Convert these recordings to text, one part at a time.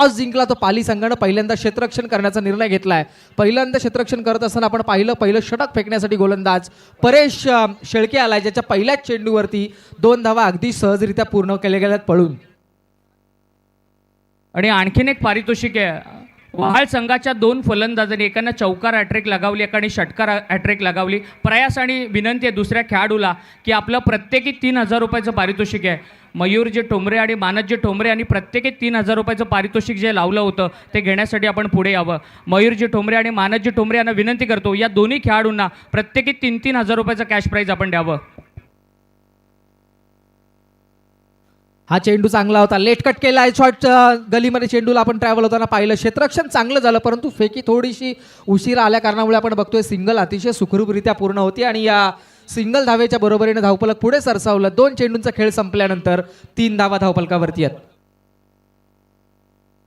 Toss जिंकला तो पाली संघानं पहिल्यांदा क्षेत्ररक्षण करण्याचा निर्णय घेतलाय. पहिल्यांदा क्षेत्ररक्षण करत असताना आपण पहिलं षटक फेकण्यासाठी गोलंदाज परेश शेळके आलाय, ज्याच्या पहिल्याच चेंडूवरती 2 धावा अगदी सहजरित्या पूर्ण केल्या गेल्यात पळून. आणि आणखीन एक पारितोषिक आहे. वहाळ संघाच्या 2 फलंदाजांनी एकानं चौकार हॅट्रिक लगावली, एकाने षटकार हॅट्रिक लगावली. प्रयास आणि विनंती आहे दुसऱ्या खेळाडूला की आपलं प्रत्येकी 3,000 रुपयाचं पारितोषिक आहे. मयूरजी ठोंबरे आणि मानसजी ठोंबरे यांनी प्रत्येकी 3,000 रुपयाचं पारितोषिक जे लावलं होतं ते घेण्यासाठी आपण पुढे यावं. मयूरजी ठोंबरे आणि मानसजी ठोंबरे यांना विनंती करतो, या दोन्ही खेळाडूंना प्रत्येकी 3,000 रुपयाचं कॅश प्राईज आपण द्यावं. हा चेंडू चांगला होता, लेट कट केला आहे. शॉर्ट गलीमध्ये चेंडूला आपण ट्रॅव्हल होताना पाहिलं. क्षेत्ररक्षण चांगलं झालं, परंतु फेकी थोडीशी उशिरा आल्या कारणामुळे आपण बघतोय सिंगल अतिशय सुखरूपरित्या पूर्ण होती आणि या सिंगल धावेच्या बरोबरीने धावफलक पुढे सरसावलं. 2 चेंडूंचा खेळ संपल्यानंतर 3 धावा धावफलकावरती आहेत.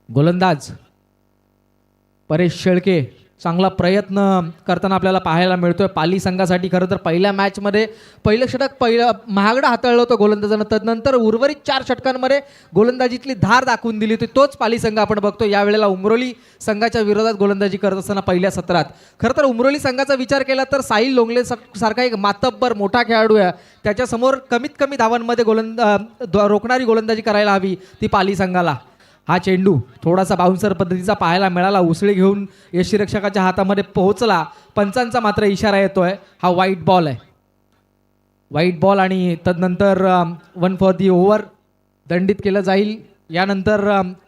गोलंदाज परेश शेळके चांगला प्रयत्न करताना आपल्याला पाहायला मिळतोय. पाली संघासाठी खरं तर पहिल्या मॅचमध्ये पहिलं षटक महागडं हाताळलं होतं गोलंदाजानं. तदनंतर उर्वरित 4 षटकांमध्ये गोलंदाजीतली धार दाखवून दिली होती. तोच पाली संघ आपण बघतो यावेळेला उमरोली संघाच्या विरोधात गोलंदाजी करत असताना पहिल्या सत्रात. खरं तर उमरोली संघाचा विचार केला तर साहिल लोंगले सारखा एक मातब्बर मोठा खेळाडू आहे, त्याच्यासमोर कमीत कमी धावांमध्ये रोखणारी गोलंदाजी करायला हवी ती पाली संघाला. हा चेंडू थोडासा बाउन्सर पद्धतीचा पाहायला मिळाला, उसळी घेऊन यष्टीरक्षकाच्या हातामध्ये पोहोचला. पंचांचा मात्र इशारा येतोय, हा वाईट बॉल आहे. वाईट बॉल आणि तदनंतर 1 फॉर दी ओव्हर दंडित केलं जाईल. यानंतर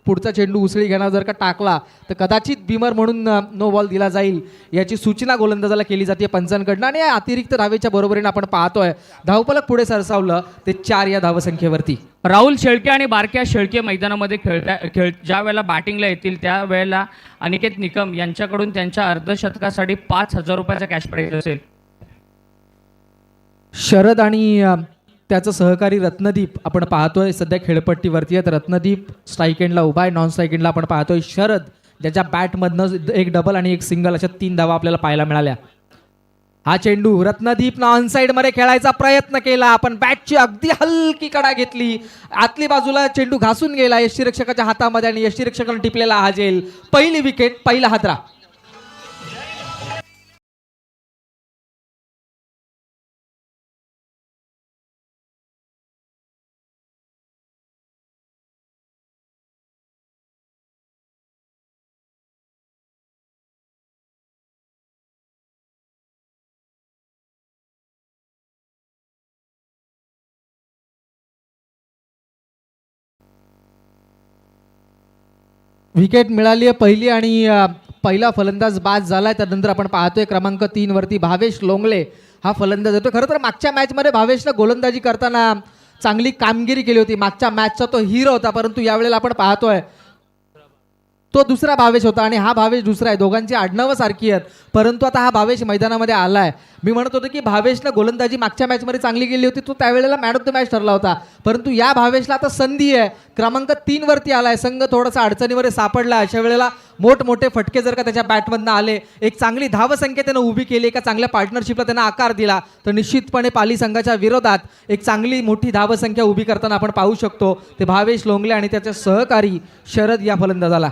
पुढचा चेंडू उसळी घेणार जर का टाकला तर कदाचित बिमर म्हणून नो बॉल दिला जाईल याची सूचना गोलंदाजाला केली जाते पंचांकडनं. आणि अतिरिक्त धावेच्या बरोबरीने आपण पाहतोय धावफलक पुढे सरसावलं ते 4 या धावसंख्येवरती. राहुल शेळके आणि बारक्या शेळके मैदानामध्ये ज्या वेळेला बॅटिंगला येतील त्यावेळेला अनिकेत निकम यांच्याकडून त्यांच्या अर्धशतकासाठी 5,000 रुपयाचा कॅश प्राईज असेल. शरद आणि त्याचं सहकारी रत्नदीप आपण पाहतोय सध्या खेळपट्टीवरती आहेत. रत्नदीप स्ट्राईक एंडला उभा आहे, नॉन स्ट्राईक एंडला आपण पाहतोय शरद, ज्याच्या बॅटमधनं 1 डबल आणि 1 सिंगल अशा 3 धावा आपल्याला पाहायला मिळाल्या. हा चेंडू रत्नदीपनं ऑनसाईड मध्ये खेळायचा प्रयत्न केला, आपण बॅटची अगदी हलकी कडा घेतली, आतली बाजूला चेंडू घासून गेला यष्टीरक्षकाच्या हातामध्ये आणि यष्टीरक्षकानं टिपलेला हा झेल. पहिली विकेट, पहिला हादरा. विकेट मिळाली आहे पहिली आणि पहिला फलंदाज बाद झालाय. त्यानंतर आपण पाहतोय क्रमांक 3 वरती भावेश लोंगले हा फलंदाज येतो. खरं तर मागच्या मॅचमध्ये भावेशनं गोलंदाजी करताना चांगली कामगिरी केली होती, मागच्या मॅचचा तो हिरो होता, परंतु यावेळेला आपण पाहतोय तो दुसरा भावेश होता आणि हा भावेश दुसरा आहे. दोघांची आडनावं सारखी आहेत, परंतु आता हा भावेश मैदानामध्ये आलाय. मी म्हणत होतो की भावेशनं गोलंदाजी मागच्या मॅचमध्ये चांगली केली होती, तो त्यावेळेला मॅन ऑफ द मॅच ठरला होता, परंतु या भावेशला आता संधी आहे. क्रमांक 3 वरती आलाय, संघ थोडासा अडचणीमध्ये सापडला. अशा वेळेला मोठमोठे फटके जर का त्याच्या बॅटमधनं आले, एक चांगली धावसंख्या त्यानं उभी केली, एका चांगल्या पार्टनरशिपला त्यानं आकार दिला, तर निश्चितपणे पाली संघाच्या विरोधात एक चांगली मोठी धावसंख्या उभी करताना आपण पाहू शकतो ते भावेश लोंगले आणि त्याचे सहकारी शरद या फलंदाजाला.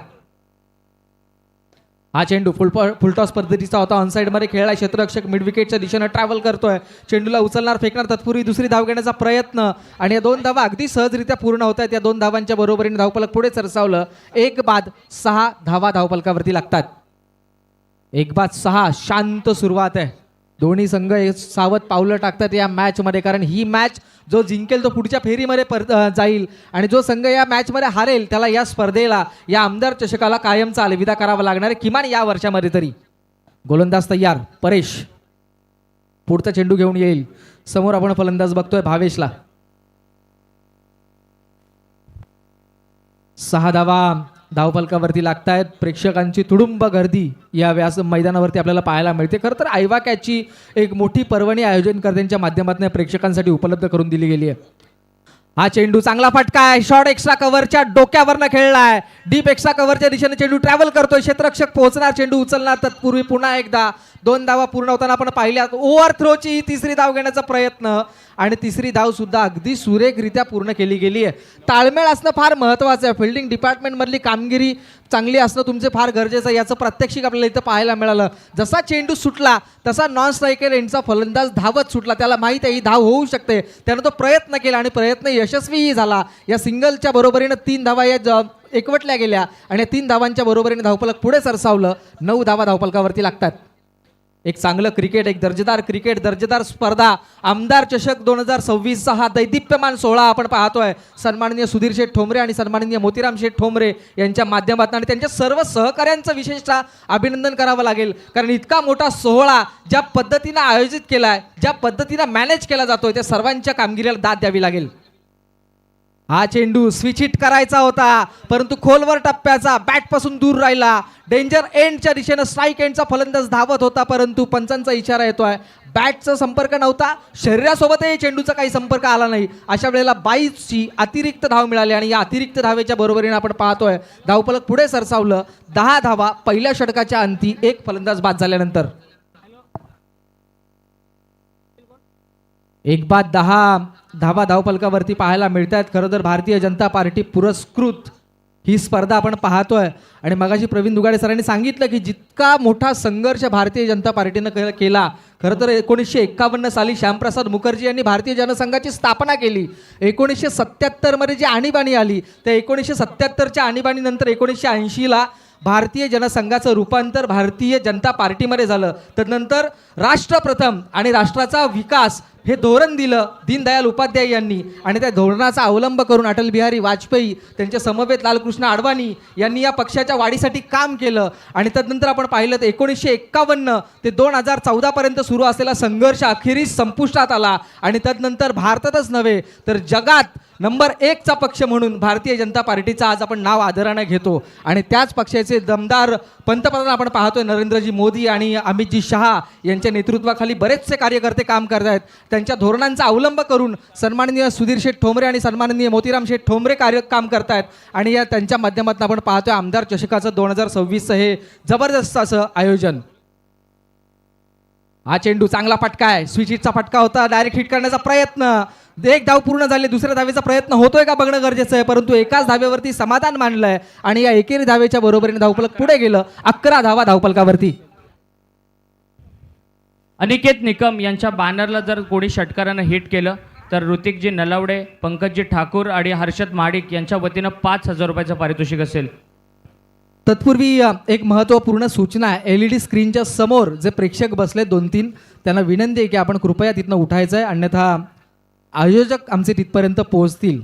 हा चेंडू फुलटॉस पद्धतीचा होता, ऑनसाईडमध्ये खेळला. क्षेत्ररक्षक मिड विकेटच्या दिशेनं ट्रॅव्हल करतोय, चेंडूला उचलणार, फेकणार, तत्पूर्वी दुसरी धाव घेण्याचा प्रयत्न आणि या 2 धावा अगदी सहजरित्या पूर्ण होत आहेत. या 2 धावांच्या बरोबरीने धावफलक पुढे सरसावलं. 1 बाद 6 धावा धावफलकावरती लागतात. 1 बाद 6 शांत सुरुवात आहे. दोन्ही संघ सावध पावलं टाकतात या मॅचमध्ये, कारण ही मॅच जो जिंकेल तो पुढच्या फेरीमध्ये जाईल आणि जो संघ या मॅचमध्ये हारेल त्याला या स्पर्धेला, या आमदार चषकाला कायमचा अलविदा करावा लागणार आहे, किमान या वर्षामध्ये तरी. गोलंदाज तयार, परेश पुढचा चेंडू घेऊन येईल. समोर आपण फलंदाज बघतोय भावेशला. 6 धावा धावफलकावरती लागतायत. प्रेक्षकांची तुडुंब गर्दी या मैदानावरती आपल्याला पाहायला मिळते. खरं तर आयवा कॅचची एक मोठी पर्वणी आयोजनकर्त्यांच्या माध्यमातून प्रेक्षकांसाठी उपलब्ध करून दिली गेली आहे. हा चेंडू चांगला फटका आहे, शॉर्ट एक्स्ट्रा कव्हरच्या डोक्यावरनं खेळलाय, डीप एक्स्ट्रा कव्हरच्या दिशेने चेंडू ट्रॅव्हल करतोय. क्षेत्ररक्षक पोहोचणार, चेंडू उचलणार, तत्पूर्वी पुन्हा एकदा 2 धावा पूर्ण होताना आपण पाहिल्या. ओव्हर थ्रोची तिसरी धाव घेण्याचा प्रयत्न आणि तिसरी धाव सुद्धा अगदी सुरेखरित्या पूर्ण केली गेली आहे. ताळमेळ असणं फार महत्त्वाचं आहे. फिल्डिंग डिपार्टमेंटमधली कामगिरी चांगली असणं तुमचे फार गरजेचं आहे. याचं प्रात्यक्षिक आपल्याला इथं पाहायला मिळालं. जसा चेंडू सुटला तसा नॉन स्ट्रायकर यांचा फलंदाज धावत सुटला. त्याला माहीत आहे ही धाव होऊ शकते, त्यानं तो प्रयत्न केला आणि प्रयत्न यशस्वीही झाला. या सिंगलच्या बरोबरीनं 3 धावा या एकवटल्या गेल्या आणि या 3 धावांच्या बरोबरीने धावफलक पुढे सरसावलं. 9 धावा धावफलकावरती लागतात. एक चांगलं क्रिकेट, एक दर्जेदार क्रिकेट, दर्जेदार स्पर्धा. आमदार चषक 2026चा हा दैदिप्यमान सोहळा आपण पाहतोय. सन्माननीय सुधीर शेठ ठोंबरे आणि सन्माननीय मोतीराम शेठ ठोंबरे यांच्या माध्यमातून आणि त्यांच्या सर्व सहकाऱ्यांचं विशेषतः अभिनंदन करावं लागेल. कारण इतका मोठा सोहळा ज्या पद्धतीनं आयोजित केलाय, ज्या पद्धतीनं मॅनेज केला जातोय, त्या सर्वांच्या कामगिरीला दाद द्यावी लागेल. हा चेंडू स्विच हिट करायचा होता परंतु खोलवर टप्प्याचा, बॅटपासून दूर राहिला. डेंजर एंडच्या दिशेनं स्ट्राईक एंडचा फलंदाज धावत होता परंतु पंचांचा इशारा येतोय. बॅटचा संपर्क नव्हता, शरीरासोबतही चेंडूचा काही संपर्क आला नाही. अशा वेळेला 22ची अतिरिक्त धाव मिळाली आणि या अतिरिक्त धावेच्या बरोबरीने आपण पाहतोय धावफलक पुढे सरसावलं. 10 धावा पहिल्या षटकाच्या अंती, एक फलंदाज बाद झाल्यानंतर. एक बाद 10 धावा धावफलकावरती पाहायला मिळतात. खरं तर भारतीय जनता पार्टी पुरस्कृत ही स्पर्धा आपण पाहतोय आणि मगाशी प्रवीण दुगाडे सरांनी सांगितलं की जितका मोठा संघर्ष भारतीय जनता पार्टीनं केला. खरं तर 1951 साली श्यामप्रसाद मुखर्जी यांनी भारतीय जनसंघाची स्थापना केली. 1977 मध्ये जी आणीबाणी आली त्या 1977च्या आणीबाणीनंतर 1980ला भारतीय जनसंघाचं रूपांतर भारतीय जनता पार्टीमध्ये झालं. त्यानंतर राष्ट्र प्रथम आणि राष्ट्राचा विकास हे धोरण दिलं दीनदयाल उपाध्याय यांनी आणि त्या धोरणाचा अवलंब करून अटल बिहारी वाजपेयी त्यांच्या समवेत लालकृष्ण अडवाणी यांनी या पक्षाच्या वाढीसाठी काम केलं. आणि त्यानंतर आपण पाहिलं तर 1951 ते 2014 पर्यंत सुरू असलेला संघर्ष अखेरीस संपुष्टात आला आणि त्यानंतर भारतातच नव्हे तर जगात नंबर 1चा पक्ष म्हणून भारतीय जनता पार्टीचं आज आपण नाव आदराने घेतो. आणि त्याच पक्षाचे दमदार पंतप्रधान आपण पाहतोय नरेंद्रजी मोदी आणि अमितजी शहा यांच्या नेतृत्वाखाली बरेचसे कार्यकर्ते काम करत आहेत. त्यांच्या धोरणांचा अवलंब करून सन्माननीय सुधीर शेठ ठोंबरे आणि सन्माननीय मोतीराम शेठ ठोंबरे काम करतायत आणि या त्यांच्या माध्यमातून आपण पाहतोय आमदार चषकाचं 2026चं हे जबरदस्त असं आयोजन. हा चेंडू चांगला फटका आहे, स्विच हिटचा फटका होता. डायरेक्ट हिट करण्याचा प्रयत्न, एक धाव पूर्ण झाली, दुसऱ्या धावेचा प्रयत्न होतोय का बघणं गरजेचं आहे. परंतु एकाच धावेवरती समाधान मानलंय आणि या एकेरी धावेच्या बरोबरीने धावफलक पुढे गेलं. 11 धावा धावफलकावरती. अनिकेत निकम यांच्या बॅनरला जर कोणी षटकारानं हिट केलं तर ऋतिकजी नलावडे, पंकजजी ठाकूर आणि हर्षद महाडिक यांच्या वतीनं 5,000 रुपयाचं पारितोषिक असेल. तत्पूर्वी एक महत्त्वपूर्ण सूचना आहे. LED स्क्रीनच्या समोर जे प्रेक्षक बसले 2-3 त्यांना विनंती आहे की आपण कृपया तिथनं उठायचं आहे, अन्यथा आयोजक आमचे तिथपर्यंत पोहोचतील.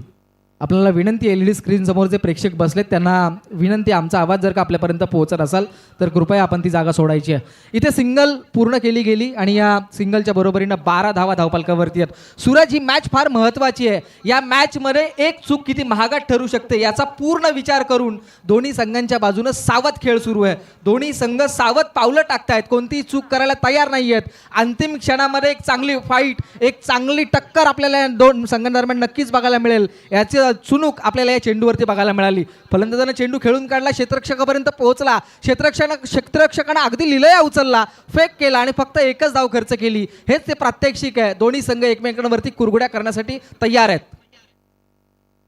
आपल्याला विनंती आहे, LED स्क्रीन समोर जे प्रेक्षक बसलेत त्यांना विनंती, आमचा आवाज जर का आपल्यापर्यंत पोहोचत असाल तर कृपया आपण ती जागा सोडायची आहे. इथे सिंगल पूर्ण केली गेली आणि या सिंगलच्या बरोबरीनं 12 धावा धावफलकावरती आहेत. सूरज, ही मॅच फार महत्त्वाची आहे. या मॅचमध्ये एक चूक किती महागात ठरू शकते याचा पूर्ण विचार करून दोन्ही संघांच्या बाजूनं सावध खेळ सुरू आहे. दोन्ही संघ सावध पावलं टाकतायत, कोणतीही चूक करायला तयार नाही आहेत. अंतिम क्षणामध्ये एक चांगली फाईट, एक चांगली टक्कर आपल्याला दोन संघांदरम्यान नक्कीच बघायला मिळेल. याची चुनूक आपल्याला या चेंडूवरती बघायला मिळाली. फलंदाजाने चेंडू खेळून काढला, क्षेत्ररक्षकापर्यंत पोहोचला. क्षेत्ररक्षकानं अगदी लिलया उचलला, फेक केला आणि फक्त एकच धाव खर्च केली. हेच ते प्रात्यक्षिक आहे. दोन्ही संघ एकमेकांवरती कुरघोड्या करण्यासाठी तयार आहेत.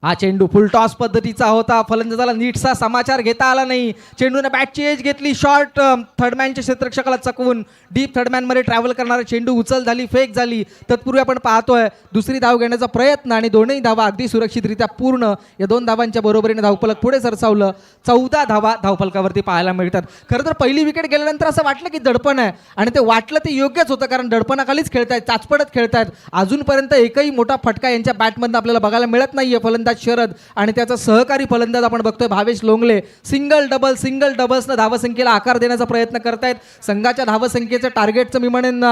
हा चेंडू फुल टॉस पद्धतीचा होता. फलंदाजाला नीटसा समाचार घेता आला नाही. चेंडूने बॅटची एज घेतली, शॉर्ट थर्डमॅनच्या क्षेत्ररक्षकाला चकवून डीप थर्डमॅनमध्ये ट्रॅव्हल करणारा चेंडू उचल झाली, फेक झाली. तत्पूर्वी आपण पाहतोय दुसरी धाव घेण्याचा प्रयत्न आणि दोन्ही धावा अगदी सुरक्षितरित्या पूर्ण. या 2 धावांच्या बरोबरीने धावफलक पुढे सरसावलं. 14 धावा धावफलकावरती पाहायला मिळतात. खरं तर पहिली विकेट गेल्यानंतर असं वाटलं की दडपण आहे आणि ते वाटलं ते योग्यच होतं, कारण दडपणाखालीच खेळतायत, चाचपडत खेळतायत. अजूनपर्यंत एकही मोठा फटका यांच्या बॅटमधून आपल्याला बघायला मिळत नाहीये. फलंदाज शरद आणि त्याचा सहकारी फलंदाज आपण बघतोय भावेश लोंगले सिंगल डबल्सनं धावसंख्येला आकार देण्याचा प्रयत्न करतायत. संघाच्या धावसंख्येचं टार्गेटचं मी म्हणेन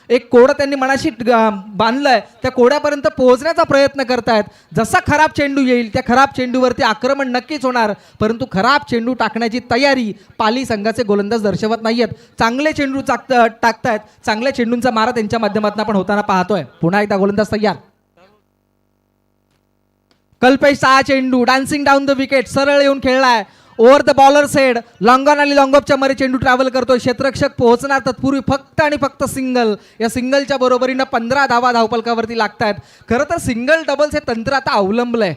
एक कोडं त्यांनी मनाशी बांधलंय, त्या कोड्यापर्यंत पोहोचण्याचा प्रयत्न करतायत. जसा खराब चेंडू येईल त्या खराब चेंडूवरती आक्रमण नक्कीच होणार, परंतु खराब चेंडू टाकण्याची तयारी पाली संघाचे गोलंदाज दर्शवत नाहीयेत. चांगले चेंडू टाकतायत, चांगल्या चेंडूंचा मारा त्यांच्या माध्यमातून आपण होताना पाहतोय. पुन्हा एकदा गोलंदाज तयार. कल्पेश, 6 चेंडू डान्सिंग डाऊन द विकेट, सरळ येऊन खेळलाय. Over the bowler sed long on आणि लॉंग ऑफच्या मध्ये चेंडू ट्रॅव्हल करतोय. क्षेत्ररक्षक पोहोचणार तत्पूर्वी फक्त आणि फक्त सिंगल. या सिंगलच्या बरोबरीनं 15 धावा धावपलकावरती लागतात. खरं तर सिंगल डबल्स हे तंत्र आता अवलंबलंय.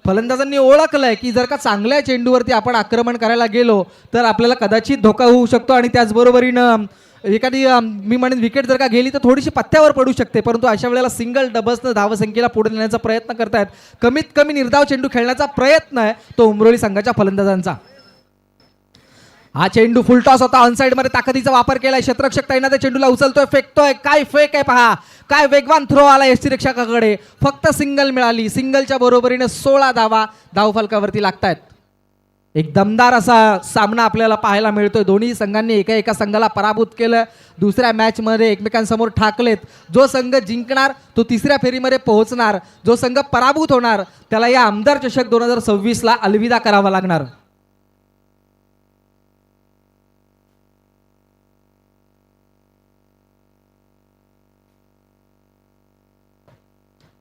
फलंदाजांनी ओळखलंय की जर का चांगल्या चेंडूवरती आपण आक्रमण करायला गेलो तर आपल्याला कदाचित धोका होऊ शकतो आणि त्याचबरोबरीनं एखादी मी म्हणेन विकेट जर का गेली तर थोडीशी पत्त्यावर पडू शकते. परंतु अशा वेळेला सिंगल डबल्सनं धावसंख्येला पुढे नेण्याचा प्रयत्न करतायत. कमीत कमी निर्धाव चेंडू खेळण्याचा प्रयत्न आहे तो उमरोली संघाच्या फलंदाजांचा. हा चेंडू फुलटॉस होता. ऑनसाइड मध्ये ताकदीचा वापर केलाय. क्षेत्ररक्षक तैनात चेंडूला उचलतोय, फेकतोय. काय फेक आहे पहा, काय वेगवान थ्रो आला यष्टिरक्षकाकडे. फक्त सिंगल मिळाली. सिंगलच्या बरोबरीने 16 धावा धावफलकावरती लागतायत. एक दमदार असा सामना आपल्याला पाहायला मिळतोय. दोन्ही संघांनी एका संघाला पराभूत केलं. दुसऱ्या मॅच मध्ये एकमेकांसमोर ठाकलेत. जो संघ जिंकणार तो तिसऱ्या फेरीमध्ये पोहोचणार. जो संघ पराभूत होणार त्याला या आमदार चषक 2026 ला अलविदा करावा लागणार.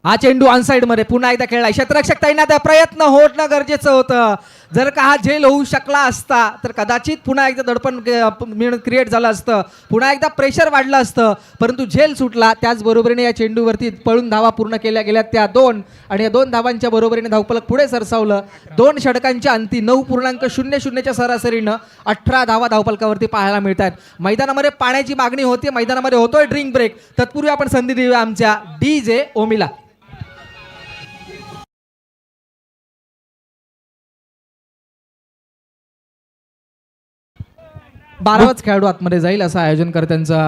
हा चेंडू ऑनसाइड मध्ये पुन्हा एकदा खेळला. क्षेत्ररक्षक तैनात आहे. प्रयत्न होणं गरजेचं होतं. जर का हा झेल होऊ शकला असता तर कदाचित पुन्हा एकदा दडपण क्रिएट झालं असतं. पुन्हा एकदा प्रेशर वाढलं असतं. परंतु झेल सुटला. त्याचबरोबरीने या चेंडूवरती पळून धावा पूर्ण केल्या गेल्या त्या 2 आणि या 2 धावांच्या बरोबरीने धावफलक पुढे सरसावलं. 2 षटकांच्या अंती 9.00च्या सरासरीनं 18 धावा धावफलकावरती पाहायला मिळत आहेत. मैदानामध्ये पाण्याची मागणी होती. मैदानामध्ये होतोय ड्रिंक ब्रेक. तत्पूर्वी आपण संधी देऊया आमच्या DJ ओमीला. 12वाच खेळाडू आतमध्ये जाईल असं आयोजनकर्त्यांचा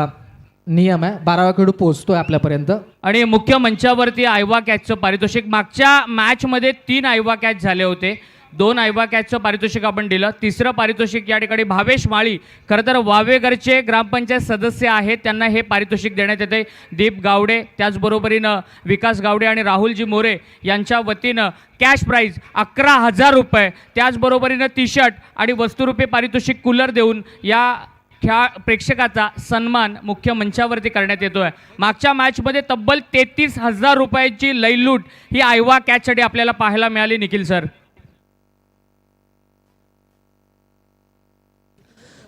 नियम आहे. 12वा खेळाडू पोहोचतोय आपल्यापर्यंत. आणि मुख्य मंचावरती आयवा कॅचचं पारितोषिक मागच्या मॅचमध्ये 3 आयवा कॅच झाले होते. 2 आयवा कॅचचं पारितोषिक आपण दिलं. तिसरं पारितोषिक या ठिकाणी भावेश माळी, खरं तर वावेघरचे ग्रामपंचायत सदस्य आहेत, त्यांना हे पारितोषिक देण्यात येते. दीप गावडे, त्याचबरोबरीनं विकास गावडे आणि राहुलजी मोरे यांच्या वतीनं कॅश प्राईज 11,000 रुपये, त्याचबरोबरीनं टी शर्ट आणि वस्तुरूपी पारितोषिक कूलर देऊन या प्रेक्षकाचा सन्मान मुख्य मंचावरती करण्यात येतोय. मागच्या मॅचमध्ये तब्बल 33,000 रुपयाची लयलूट ही आयवा कॅचसाठी आपल्याला पाहायला मिळाली. निखिल सर.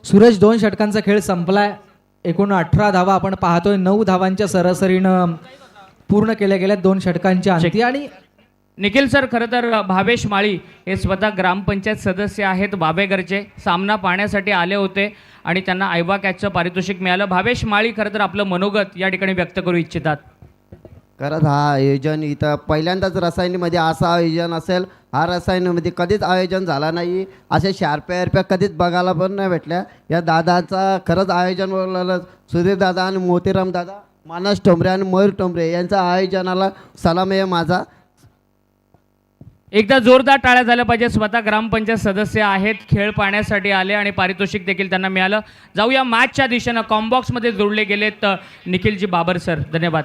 सूरज 2 षटकांचा खेळ संपलाय. एकूण 18 धावा आपण पाहतोय. 9 धावांच्या सरासरीनं पूर्ण केल्या गेल्या 2 षटकांच्या अंती. आणि निखिल सर, खरं तर भावेश माळी हे स्वतः ग्रामपंचायत सदस्य आहेत वावेघरचे. सामना पाहण्यासाठी आले होते आणि त्यांना आयवा कॅचचं पारितोषिक मिळालं. भावेश माळी खरं तर आपलं मनोगत या ठिकाणी व्यक्त करू इच्छितात. खरंच हा आयोजन इथं पहिल्यांदाच रसायनीमध्ये असं आयोजन असेल. हा रसायनीमध्ये कधीच आयोजन झाला नाही. अशा शार्प्या कधीच बघायला पण नाही भेटल्या. या दादाचा खरंच आयोजन बोललं सुधीर दादा आणि मोतीराम दादा, मानस ठोंबरे आणि मयूर ठोंबरे यांच्या आयोजनाला सलाम आहे माझा. एकदा जोरदार टाळ्या झाल्या पाहिजे. स्वतः ग्रामपंचायत सदस्य आहेत, खेळ पाहण्यासाठी आले आणि पारितोषिक देखील त्यांना मिळालं. जाऊया मॅचच्या दिशेनं. कॉम्बॉक्समध्ये जोडले गेलेत निखिलजी बाबर सर. धन्यवाद.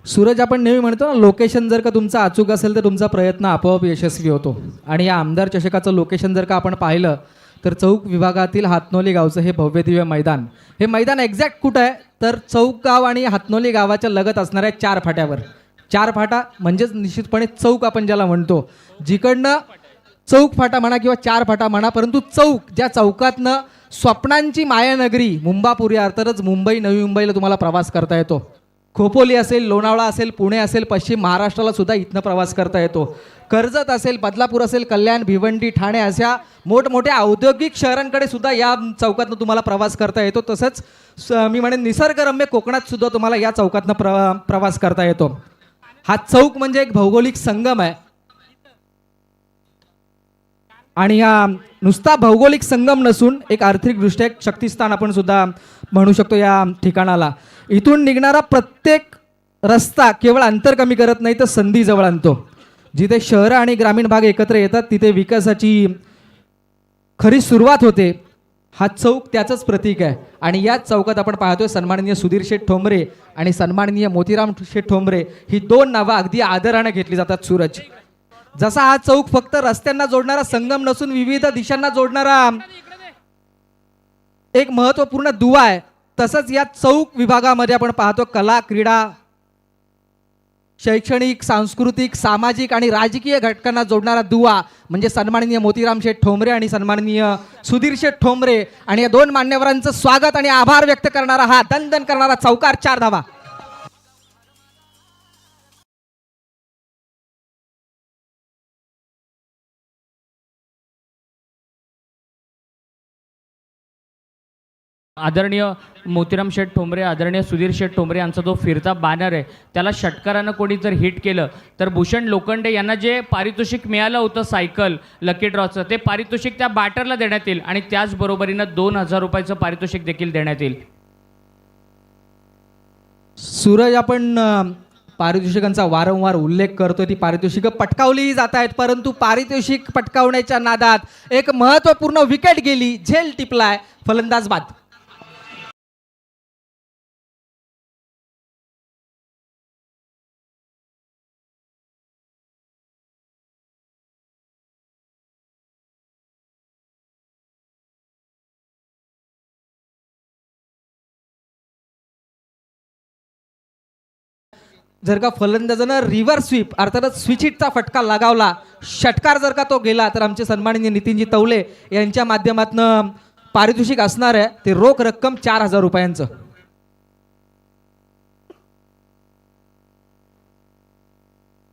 सूरज, आपण नेहमी म्हणतो ना, लोकेशन जर का तुमचा अचूक असेल तर तुमचा प्रयत्न आपोआप यशस्वी होतो. आणि या आमदार चषकाचं लोकेशन जर का आपण पाहिलं तर चौक विभागातील हातनोली गावचं हे भव्य दिव्य मैदान. हे मैदान एक्झॅक्ट कुठं आहे तर चौक गाव आणि हातनोली गावाच्या लगत असणाऱ्या 4 फाट्यावर. 4 फाटा म्हणजेच निश्चितपणे चौक आपण ज्याला म्हणतो. जिकडनं चौक फाटा म्हणा किंवा 4 फाटा म्हणा, परंतु चौक, ज्या चौकातनं स्वप्नांची मायानगरी मुंबापुरी अर्थातच मुंबई नवी मुंबईला तुम्हाला प्रवास करता येतो. खोपोली असेल, लोणावळा असेल, पुणे असेल, पश्चिम महाराष्ट्राला सुद्धा इथनं प्रवास करता येतो. कर्जत असेल, बदलापूर असेल, कल्याण, भिवंडी, ठाणे अशा मोठमोठ्या औद्योगिक शहरांकडे सुद्धा या चौकातनं तुम्हाला प्रवास करता येतो. तसंच मी म्हणेन निसर्गरम्य कोकणात सुद्धा तुम्हाला या चौकातनं प्रवास करता येतो. हा चौक म्हणजे एक भौगोलिक संगम आहे. आणि हा नुसता भौगोलिक संगम नसून एक आर्थिकदृष्ट्या एक शक्तिस्थान आपण सुद्धा म्हणू शकतो या ठिकाणाला. इथून निघणारा प्रत्येक रस्ता केवळ अंतर कमी करत नाही तर संधी जवळ आणतो. जिथे शहरं आणि ग्रामीण भाग एकत्र येतात तिथे विकासाची खरी सुरुवात होते. हा चौक त्याचंच प्रतीक आहे. आणि याच चौकात आपण पाहतोय सन्माननीय सुधीर शेठ ठोंबरे आणि सन्माननीय मोतीराम शेठ ठोंबरे ही 2 नावं अगदी आदराने घेतली जातात. सूरज, जसा हा चौक फक्त रस्त्यांना जोडणारा संगम नसून विविध दिशांना जोडणारा एक महत्त्वपूर्ण दुवा आहे, तसंच या चौक विभागामध्ये आपण पाहतो कला, क्रीडा, शैक्षणिक, सांस्कृतिक, सामाजिक आणि राजकीय घटकांना जोडणारा दुवा म्हणजे सन्माननीय मोतीराम शेठ ठोंबरे आणि सन्माननीय सुधीर शेठ ठोंबरे, आणि या दोन मान्यवरांचं स्वागत आणि आभार व्यक्त करणारा हा दणदण करणारा चौकार 4 धावा. आदरणीय मोतीराम शेठ ठोंबरे, आदरणीय सुधीर शेठ ठोंबरे यांचा जो फिरता बॅनर आहे त्याला षटकारानं कोणी जर हिट केलं तर भूषण लोखंडे यांना जे पारितोषिक मिळालं होतं सायकल लकी ड्रॉचं, ते पारितोषिक त्या बॅटरला देण्यात येईल आणि त्याचबरोबरीनं 2,000 रुपयाचं पारितोषिक देखील देण्यात येईल. सूरज, आपण पारितोषिकांचा वारंवार उल्लेख करतो. ती पारितोषिकं पटकावलीही जात आहेत, परंतु पारितोषिक पटकावण्याच्या नादात एक महत्त्वपूर्ण विकेट गेली, झेल टिपलाय, फलंदाज बाद. जर का फलंदाजानं रिव्हर्स स्वीप अर्थातच स्विच हिटचा फटका लगावला, षटकार जर का तो गेला, तर आमचे सन्माननीय नितीनजी तवले यांच्या माध्यमातून पारितोषिक असणार आहे ते रोख रक्कम 4,000 रुपयांचं.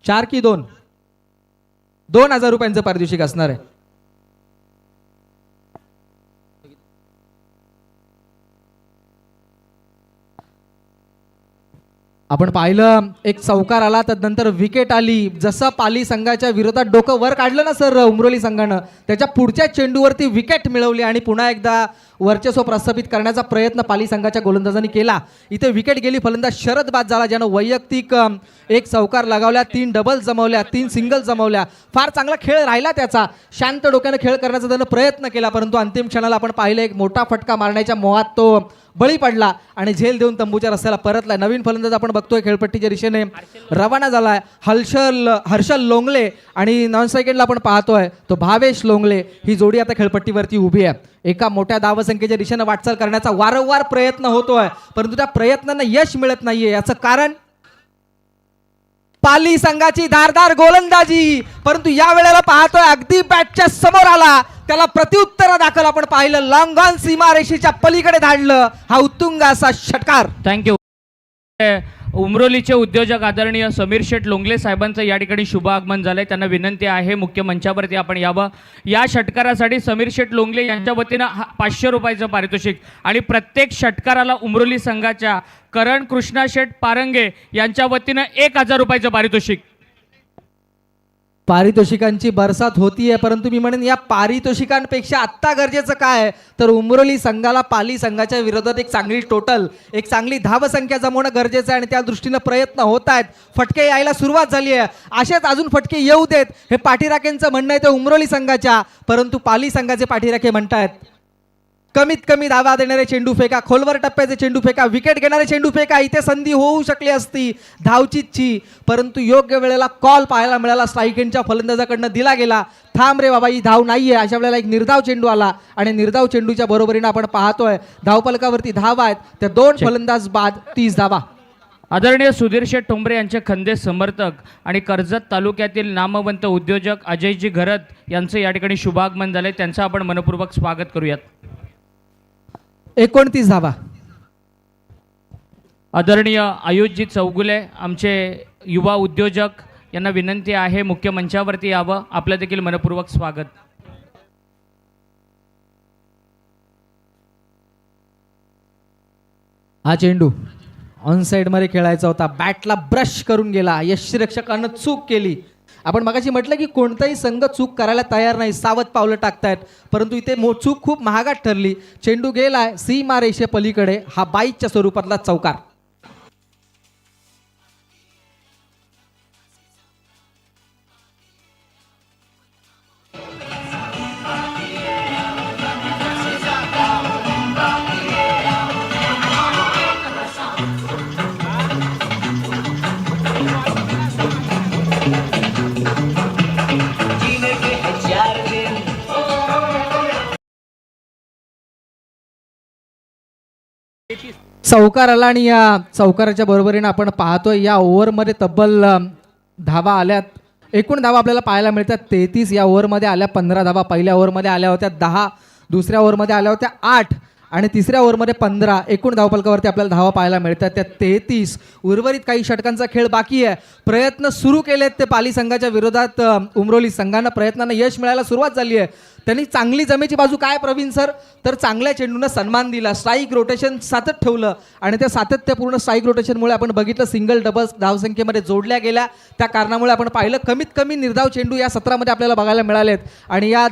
4 की 2? 2,000 रुपयांचं पारितोषिक असणार आहे. आपण पाहिलं एक चौकार आला, त्यानंतर विकेट आली. जसं पाली संघाच्या विरोधात डोकं वर काढलं ना सर उमरोली संघानं, त्याच्या पुढच्या चेंडूवरती विकेट मिळवली आणि पुन्हा एकदा वर्चस्व प्रस्थापित करण्याचा प्रयत्न पाली संघाच्या गोलंदाजांनी केला. इथे विकेट गेली, फलंदाज शरद बाद झाला, ज्यानं वैयक्तिक एक चौकार लगावल्या, 3 डबल जमवल्या, 3 सिंगल जमवल्या. फार चांगला खेळ राहिला त्याचा, शांत डोक्यानं खेळ करण्याचा त्यानं प्रयत्न केला, परंतु अंतिम क्षणाला आपण पाहिलं एक मोठा फटका मारण्याच्या मोहात तो बळी पडला आणि झेल देऊन तंबूच्या रस्त्याला परतला. नवीन फलंदाज आपण बघतोय खेळपट्टीच्या दिशेने रवाना झालाय, हर्षल लोंगले, आणि नॉन सेकंडला आपण पाहतोय तो भावेश लोंगले. ही जोडी आता खेळपट्टीवरती उभी आहे. एका मोठ्या धावसंख्येच्या दिशेने वाटचाल करण्याचा वारंवार प्रयत्न होतोय, परंतु त्या प्रयत्नांना यश मिळत नाहीये. याचं कारण पाली संघाची धारदार गोलंदाजी, परंतु या वेळेला पाहतोय अगदी बॅटच्या समोर आला, त्याला प्रत्युत्तर दाखल आपण पाहिलं, लॉंग ऑन सीमारेषेच्या पलीकडे धाडलं, हा उत्तुंग असा षटकार. थँक्यू. उमरोलीचे उद्योजक आदरणीय समीर शेठ लोंगले साहेबांचं या ठिकाणी शुभ आगमन झालंय. त्यांना विनंती आहे मुख्य मंचावरती आपण यावं. या षटकारासाठी समीर शेठ लोंगले यांच्या वतीनं 500 रुपयाचं पारितोषिक आणि प्रत्येक षटकाराला उमरोली संघाच्या करण कृष्णा शेठ पारंगे यांच्या वतीनं 1,000 रुपयाचं पारितोषिक. पारितोषिकांची बरसात होतीये, परंतु मी म्हणेन या पारितोषिकांपेक्षा आत्ता गरजेचं काय तर उमरोली संघाला पाली संघाच्या विरोधात एक चांगली टोटल, एक चांगली धावसंख्या जमवणं गरजेचं आहे आणि त्या दृष्टीनं प्रयत्न होत आहेत. फटके यायला सुरुवात झाली आहे, असेच अजून फटके येऊ देत हे पाठीराखेंचं म्हणणं आहे ते उमरोली संघाच्या, परंतु पाली संघाचे पाठीराखे म्हणतायत कमीत कमी धावा देणारे चेंडू फेका, खोलवर टप्प्याचे चेंडू फेका, विकेट घेणारे चेंडू फेका. इथे संधी होऊ शकली असती धावचीतची, परंतु योग्य वेळेला कॉल पाहायला मिळाला, स्ट्राईक एंडच्या फलंदाजाकडनं दिला गेला. थांब रे बाबा, ही धाव नाहीये. अशा वेळेला एक निर्धाव चेंडू आला आणि निर्धाव चेंडूच्या बरोबरीनं आपण पाहतोय धावफलकावरती धावा आहेत, त्या 2 फलंदाज बाद, 30 धावा. आदरणीय सुधीर शेठ ठोंबरे यांचे खंदे समर्थक आणि कर्जत तालुक्यातील नामवंत उद्योजक अजयजी घरत यांचं या ठिकाणी शुभागमन झालंय. त्यांचं आपण मनपूर्वक स्वागत करूयात. 29 धावा. आदरणीय आयुषजी चौगुले आमचे युवा उद्योजक यांना विनंती आहे मुख्य मंचावरती यावं. आपलं देखील मनपूर्वक स्वागत. हा चेंडू ऑन साईडमध्ये खेळायचा होता, बॅटला ब्रश करून गेला, यष्टिरक्षकानं चूक केली. आपण मगाशी म्हटलं की कोणताही संघ चूक करायला तयार नाही, सावध पावलं टाकतायत, परंतु इथे चूक खूप महागात ठरली. चेंडू गेलाय सीमारेषे पलीकडे, हा बाईकच्या स्वरूपातला चौकार. चौकार आला आणि या चौकाराच्या बरोबरीने आपण पाहतोय या ओव्हरमध्ये तब्बल धावा आल्यात. एकूण धावा आपल्याला पाहायला मिळतात 33. या ओव्हरमध्ये आल्या 15 धावा. पहिल्या ओव्हरमध्ये आल्या होत्या 10, दुसऱ्या ओव्हरमध्ये आल्या होत्या 8 आणि तिसऱ्या ओव्हरमध्ये 15. एकूण धावफलकावरती आपल्याला धावा पाहायला मिळतात त्या 33. उर्वरित काही षटकांचा खेळ बाकी आहे. प्रयत्न सुरू केलेत ते पाली संघाच्या विरोधात. उमरोली संघानं प्रयत्नांना यश मिळायला सुरुवात झाली आहे. त्यांनी चांगली जमेची बाजू काय प्रवीण सर, तर चांगल्या चेंडूनं सन्मान दिला, स्ट्राईक रोटेशन सातत ठेवलं आणि त्या सातत्यपूर्ण स्ट्राईक रोटेशनमुळे आपण बघितलं सिंगल डबल्स धावसंख्येमध्ये जोडल्या गेल्या. त्या कारणामुळे आपण पाहिलं कमीत कमी निर्धाव चेंडू या सत्रामध्ये आपल्याला बघायला मिळालेत आणि या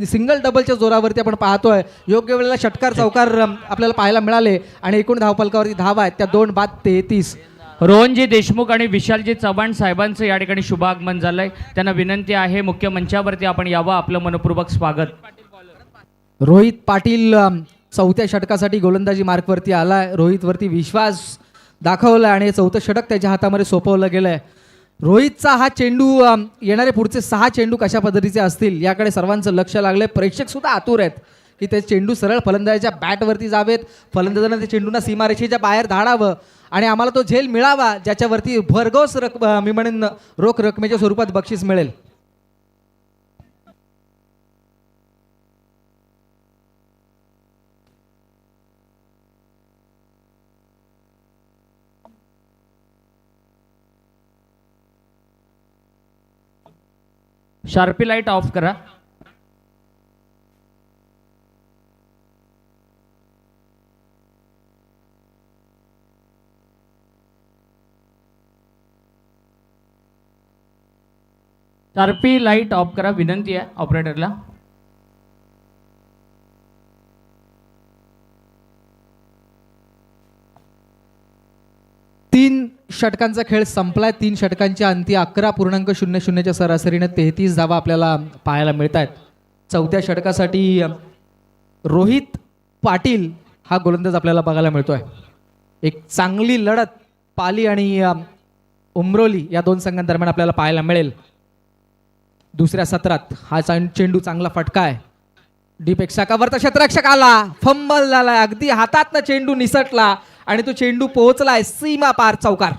सिंगल डबलच्या जोरावरती आपण पाहतोय योग्य वेळेला षटकार चौकार आपल्याला पाहायला मिळाले आणि एकूण धावफलकावरती धावा आहेत त्या 2 बाद 33. रोहनजी देशमुख आणि विशालजी चव्हाण साहेबांचं या ठिकाणी शुभागमन झालंय. त्यांना विनंती आहे मुख्य मंचावरती आपण यावं. आपलं मनपूर्वक स्वागत. रोहित पाटील चौथ्या षटकासाठी गोलंदाजी मार्कवरती आलाय. रोहितवरती विश्वास दाखवला आणि चौथं षटक त्याच्या हातामध्ये सोपवलं गेलंय. रोहितचा हा चेंडू येणारे पुढचे 6 चेंडू कशा पद्धतीचे असतील याकडे सर्वांचं लक्ष लागलंय. प्रेक्षक सुद्धा आतुर आहेत की ते चेंडू सरळ फलंदाजाच्या बॅटवरती जावेत, फलंदाजांना ते चेंडूंना सीमारेषेच्या बाहेर धाडावं आणि आम्हाला तो झेल मिळावा ज्याच्यावरती भरघोस मी म्हणेन रोख रकमेच्या स्वरूपात बक्षीस मिळेल. शार्पी लाईट ऑफ करा. शार्पी लाईट ऑफ करा विनंती आहे ऑपरेटरला. तीन षटकांचा खेळ संपलाय. 3 षटकांच्या अंती 11.00च्या सरासरीने 33 धावा आपल्याला पाहायला मिळत आहेत. चौथ्या षटकासाठी रोहित पाटील हा गोलंदाज आपल्याला बघायला मिळतोय. एक चांगली लढत पाली आणि उमरोली या 2 संघांदरम्यान आपल्याला पाहायला मिळेल. दुसऱ्या सत्रात हा चेंडू चांगला फटका आहे. डीप एक्साकावरचा क्षेत्ररक्षक आला, फंबल झालाय, अगदी हातातनं चेंडू निसटला आणि तो चेंडू पोहोचलाय सीमा पार चौकार.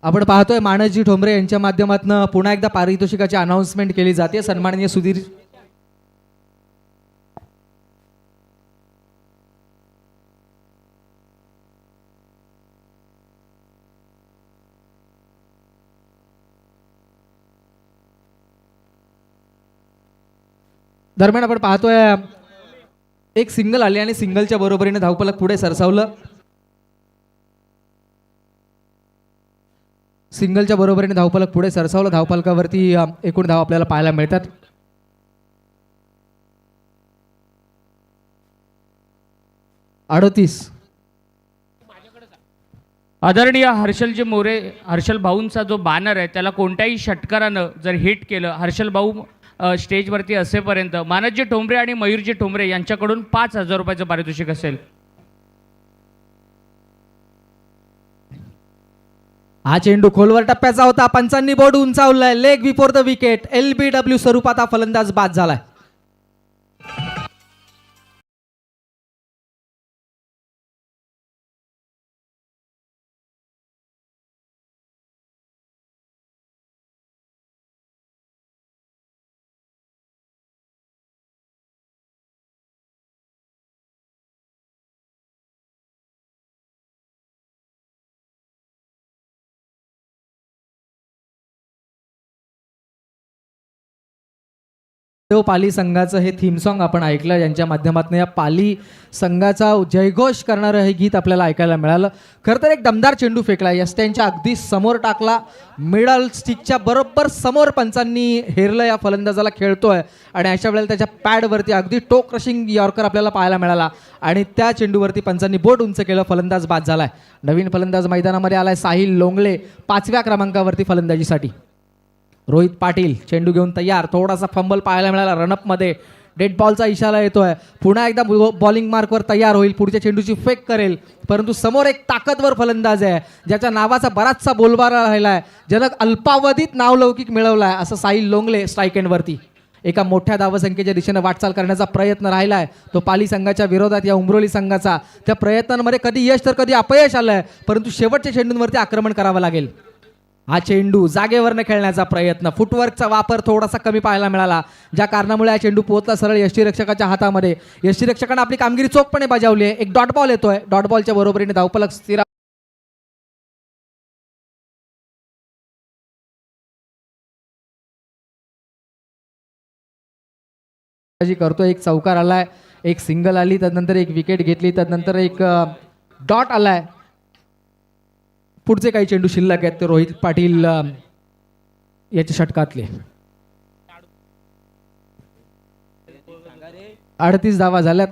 आपण पाहतोय मानसजी ठोंबरे यांच्या माध्यमातून पुन्हा एकदा पारितोषिकाची अनाउन्समेंट केली जाते. सन्माननीय सुधीर दरम्यान आपण पाहतोय एक सिंगल आली आणि सिंगलच्या बरोबरीने धावफलक पुढे सरसावलं. सिंगलच्या बरोबरीने धावफलक पुढे सरसावलं. धावफलकावरती एकूण धाव आपल्याला पाहायला मिळतात. अडोतीस. आदरणीय हर्षलजी मोरे, हर्षल भाऊंचा जो बॅनर आहे त्याला कोणत्याही षटकारानं जर हिट केलं, हर्षल भाऊ स्टेजवरती असेपर्यंत मानसजी ठोंबरे आणि मयूरजी ठोंबरे यांच्याकडून 5,000 रुपयाचं पारितोषिक असेल. हा चेंडू खोलवर टप्प्याचा होता. पंचांनी बोर्ड उंचावलाय. Leg before the wicket. LBW स्वरूपात हा फलंदाज बाद झालाय. देव पाली संघाचं हे थीम सॉन्ग आपण ऐकलं, ज्यांच्या माध्यमातून या पाली संघाचा जयघोष करणारं हे गीत आपल्याला ऐकायला मिळालं. खरं तर एक दमदार चेंडू फेकला, यस्ट्यांच्या अगदी समोर टाकला, मिडल स्टिकच्या बरोबर समोर पंचांनी हेरलं या फलंदाजाला खेळतोय आणि अशा वेळेला त्याच्या पॅडवरती अगदी टो क्रशिंग यॉर्कर आपल्याला पाहायला मिळाला आणि त्या चेंडूवरती पंचांनी बोट उंच केलं, फलंदाज बाद झालाय. नवीन फलंदाज मैदानामध्ये आलाय साहिल लोंगले 5व्या क्रमांकावरती फलंदाजीसाठी. रोहित पाटील चेंडू घेऊन तयार, थोडासा फंबल पाहायला मिळाला रनअपमध्ये, डेड बॉलचा इशारा येतोय, पुन्हा एकदा बॉलिंग मार्कवर तयार होईल, पुढच्या चेंडूची फेक करेल, परंतु समोर एक ताकदवर फलंदाज आहे ज्याच्या नावाचा बराचसा बोलबाला राहिलाय, ज्यानं अल्पावधीत नावलौकिक मिळवलाय असं साहिल लोंगले स्ट्राईक एंडवरती. एका मोठ्या धावसंख्येच्या दिशेने वाटचाल करण्याचा प्रयत्न राहिलाय तो पाली संघाच्या विरोधात या उमरोली संघाचा. त्या प्रयत्नांमध्ये कधी यश तर कधी अपयश आलंय, परंतु शेवटच्या चेंडूंवरती आक्रमण करावं लागेल. हा चेंडू जागेवरनं खेळण्याचा प्रयत्न, फुटवर्कचा वापर थोडासा कमी पाहायला मिळाला, ज्या कारणामुळे हा चेंडू पोहोचला सरळ यष्टीरक्षकाच्या हातामध्ये. यष्टीरक्षकानं आपली कामगिरी चोखपणे बजावली आहे. एक डॉट बॉल येतोय, डॉट बॉलच्या बरोबरीने धावफलक स्थिर करतोय. एक चौकार आलाय, एक सिंगल आली, त्यानंतर एक विकेट घेतली, त्यानंतर एक डॉट आलाय. पुढचे काही चेंडू शिल्लक आहेत ते रोहित पाटील याच्या षटकातले. 38 धावा झाल्यात.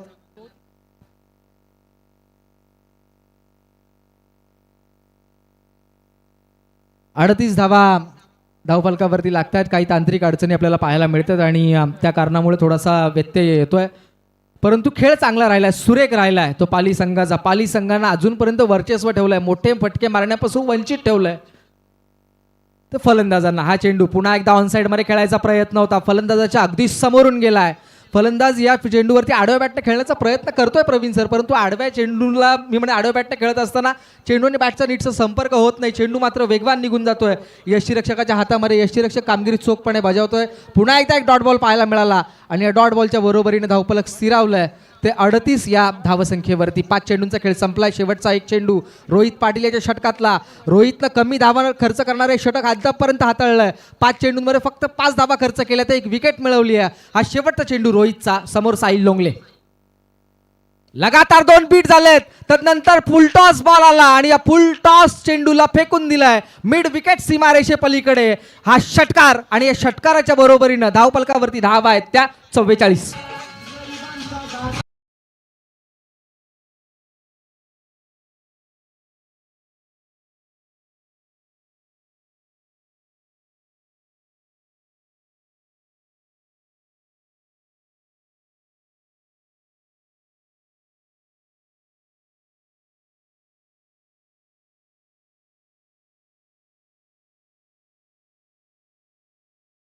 धावफलकावरती लागतात. काही तांत्रिक अडचणी आपल्याला पाहायला मिळतात आणि त्या कारणामुळे थोडासा व्यत्यय येतोय, परंतु खेळ चांगला राहिलाय, सुरेख राहिलाय तो पाली संघाचा. पाली संघानं अजूनपर्यंत वर्चस्व ठेवलंय, मोठे फटके मारण्यापासून वंचित ठेवलंय तर फलंदाजांना. हा चेंडू पुन्हा एकदा ऑनसाईड मध्ये खेळायचा प्रयत्न होता, फलंदाजाच्या अगदी समोरून गेलाय. फलंदाज या चेंडूवरती आडव्या बॅटने खेळण्याचा प्रयत्न करतोय प्रवीण सर, परंतु आडव्या चेंडूला आडव्या बॅटने खेळत असताना चेंडू आणि बॅटचा नीटचा संपर्क होत नाही, चेंडू मात्र वेगवान निघून जातोय यष्टीरक्षकाच्या हातामध्ये. यष्टीरक्षक कामगिरी चोखपणे बजावतोय. पुन्हा एकदा एक डॉट बॉल पाहायला मिळाला आणि या डॉट बॉलच्या बरोबरीने धावफलक स्थिरावलंय ते 38 या धावसंख्येवरती. 5 चेंडूंचा खेळ संपलाय. शेवटचा एक चेंडू रोहित पाटील याच्या षटकातला. रोहितनं कमी धावा खर्च करणारे षटक आतापर्यंत हाताळलंय. 5 चेंडूंमध्ये फक्त 5 धावा खर्च केल्या तर एक विकेट मिळवली आहे. हा शेवटचा चेंडू रोहितचा, समोर साहिल लोंगले. लगातार 2 बीट झालेत, तदनंतर फुल टॉस बॉल आला आणि या फुल टॉस चेंडूला फेकून दिलाय मिड विकेट सीमारेषे पलीकडे. हा षटकार आणि या षटकाराच्या बरोबरीनं धावफलकावरती धावा आहेत त्या 44.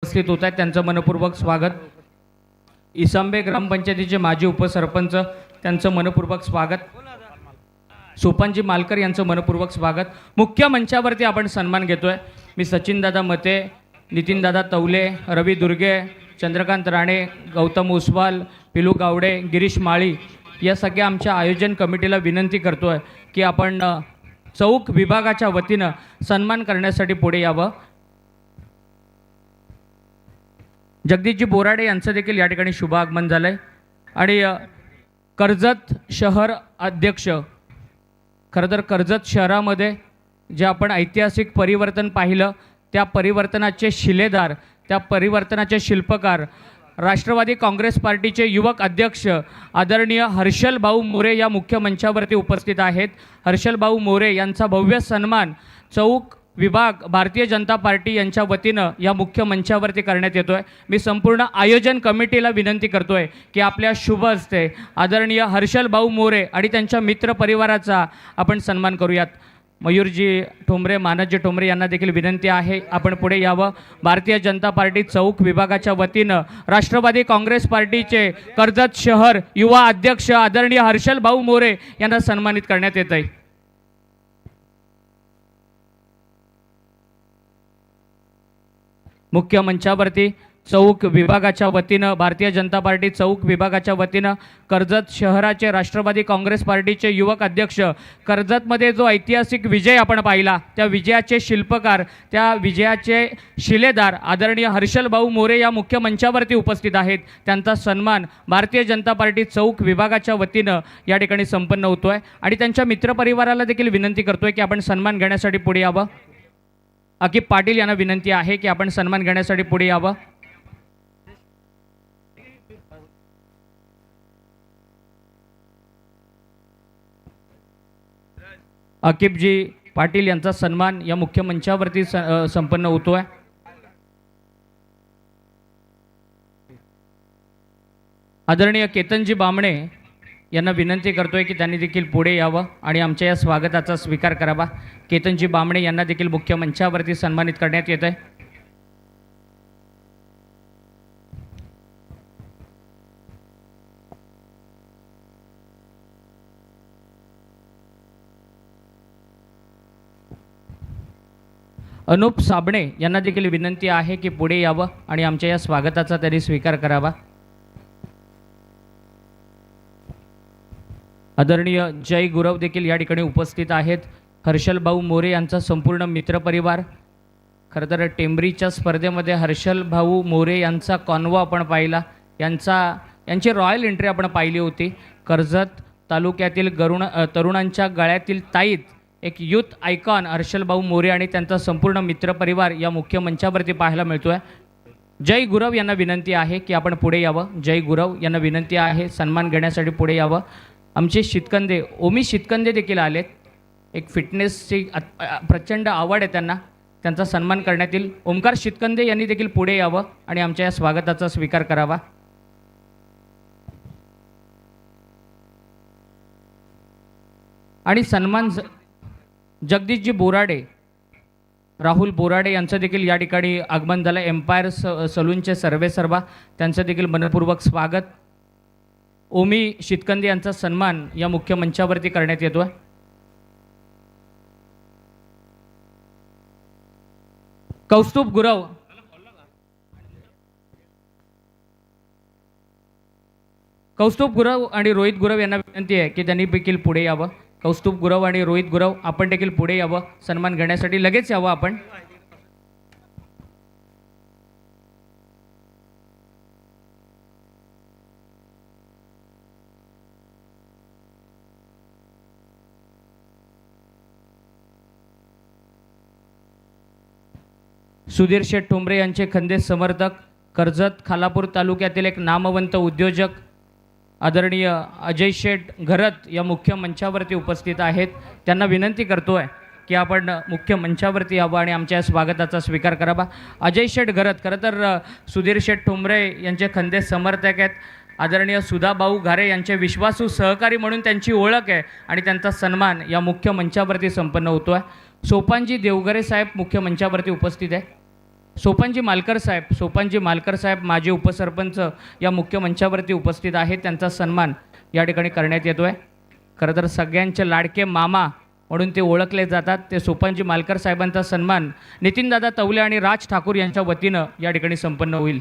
उपस्थित होत आहेत त्यांचं मनपूर्वक स्वागत. इसंबे ग्रामपंचायतीचे माजी उपसरपंच त्यांचं मनपूर्वक स्वागत. सोपानजी मालकर यांचं मनपूर्वक स्वागत. मुख्य मंचावरती आपण सन्मान घेतोय. मी सचिनदादा मते, नितीनदादा तवले, रवी दुर्गे, चंद्रकांत राणे, गौतम उस्वाल, पिलू गावडे, गिरीश माळी या सगळ्या आमच्या आयोजन कमिटीला विनंती करतोय की आपण चौक विभागाच्या वतीनं सन्मान करण्यासाठी पुढे यावं. जगदीशजी बोराडे यांचं देखील या ठिकाणी शुभ आगमन झालं आहे. आणि कर्जत शहर अध्यक्ष, खरं तर कर्जत शहरामध्ये जे आपण ऐतिहासिक परिवर्तन पाहिलं त्या परिवर्तनाचे शिलेदार, त्या परिवर्तनाचे शिल्पकार राष्ट्रवादी काँग्रेस पार्टीचे युवक अध्यक्ष आदरणीय हर्षल भाऊ मोरे या मुख्य मंचावरती उपस्थित आहेत. हर्षल भाऊ मोरे यांचा भव्य सन्मान चौक विभाग भारतीय जनता पार्टी यांच्या वतीनं या मुख्य मंचावरती करण्यात येतोय. मी संपूर्ण आयोजन कमिटीला विनंती करतोय की आपल्या शुभ हस्ते आदरणीय हर्षल भाऊ मोरे आणि त्यांच्या मित्र परिवाराचा आपण सन्मान करूयात. मयूरजी ठोंबरे, मानसजी ठोंबरे यांना देखील विनंती आहे आपण पुढे यावं. भारतीय जनता पार्टी चौक विभागाच्या वतीनं राष्ट्रवादी काँग्रेस पार्टीचे कर्जत शहर युवा अध्यक्ष आदरणीय हर्षल भाऊ मोरे यांना सन्मानित करण्यात येत आहे. मुख्य मंचावरती चौक विभागाच्या वतीनं, भारतीय जनता पार्टी चौक विभागाच्या वतीनं कर्जत शहराचे राष्ट्रवादी काँग्रेस पार्टीचे युवक अध्यक्ष, कर्जतमध्ये जो ऐतिहासिक विजय आपण पाहिला, त्या विजयाचे शिल्पकार, त्या विजयाचे शिलेदार आदरणीय हर्षल भाऊ मोरे या मुख्य मंचावरती उपस्थित आहेत. त्यांचा सन्मान भारतीय जनता पार्टी चौक विभागाच्या वतीनं या ठिकाणी संपन्न होतोय आणि त्यांच्या मित्रपरिवाराला देखील विनंती करतोय की आपण सन्मान घेण्यासाठी पुढे यावं. अकिब पाटील यांना विनंती आहे की आपण सन्मान घेण्यासाठी पुढे यावं. अकिबजी पाटील यांचा सन्मान या मुख्य मंचावरती संपन्न होतोय. आदरणीय केतनजी बामणे यांना विनंती करतोय की त्यांनी देखील पुढे यावं आणि आमच्या या स्वागताचा स्वीकार करावा. केतनजी बामणे यांना देखील मुख्य मंचावरती सन्मानित करण्यात येत आहे. अनुप साबणे यांना देखील विनंती आहे की पुढे यावं आणि आमच्या या स्वागताचा त्यांनी स्वीकार करावा. आदरणीय जय गुरव देखील या ठिकाणी उपस्थित आहेत. हर्षल भाऊ मोरे यांचा संपूर्ण मित्रपरिवार. खरं तर टेंबरीच्या स्पर्धेमध्ये हर्षल भाऊ मोरे यांचा कॉन्वो आपण पाहिला, यांची रॉयल एंट्री आपण पाहिली होती. कर्जत तालुक्यातील तरुणांच्या गळ्यातील ताईत एक यूथ आयकॉन हर्षल भाऊ मोरे आणि त्यांचा संपूर्ण मित्रपरिवार या मुख्य मंचावरती पाहायला मिळतोय. जय गुरव यांना विनंती आहे की आपण पुढे यावं. जय गुरव यांना विनंती आहे सन्मान घेण्यासाठी पुढे यावं. आमचे शितकंदे ओमी शितकंदे देखील आलेत. एक फिटनेसची प्रचंड आवड आहे त्यांना, त्यांचा सन्मान करण्यात येईल. ओमकार शितकंदे यांनी देखील पुढे यावं आणि आमच्या या स्वागताचा स्वीकार करावा. आणि सन्मान जगदीशजी बोराडे, राहुल बोराडे यांचं देखील या ठिकाणी आगमन झालं. एम्पायर सलूनचे सर्वेसर्वा, त्यांचं देखील मनपूर्वक स्वागत. ओमी शितकंदे यांचा सन्मान या मुख्य मंचावरती करण्यात येतोय. कौस्तुभ गुरव आणि रोहित गुरव यांना विनंती आहे की त्यांनी देखील पुढे यावं. कौस्तुभ गुरव आणि रोहित गुरव आपण देखील पुढे यावं सन्मान घेण्यासाठी. लगेच यावं आपण. सुधीर शेठ ठोंबरे यांचे खंदेश समर्थक, कर्जत खालापूर तालुक्यातील एक नामवंत उद्योजक आदरणीय अजय शेठ घरत या मुख्य मंचावरती उपस्थित आहेत. त्यांना विनंती करतोय की आपण मुख्य मंचावरती यावं आणि आमच्या स्वागताचा स्वीकार करावा. अजय शेठ घरत खरं तर सुधीर शेठ ठोंबरे यांचे खंदेश समर्थक आहेत. आदरणीय सुधाभाऊ घारे यांचे विश्वासू सहकारी म्हणून त्यांची ओळख आहे आणि त्यांचा सन्मान या मुख्य मंचावरती संपन्न होतो आहे. सोपानजी देवगरे साहेब मुख्य मंचावरती उपस्थित आहे. सोपानजी मालकर साहेब माजी उपसरपंच या मुख्य मंचावरती उपस्थित आहेत. त्यांचा सन्मान या ठिकाणी करण्यात येतो आहे. खरं तर सगळ्यांचे लाडके मामा म्हणून ते ओळखले जातात. ते सोपानजी मालकर साहेबांचा सन्मान नितीनदादा तवले आणि राज ठाकूर यांच्या वतीनं या ठिकाणी संपन्न होईल.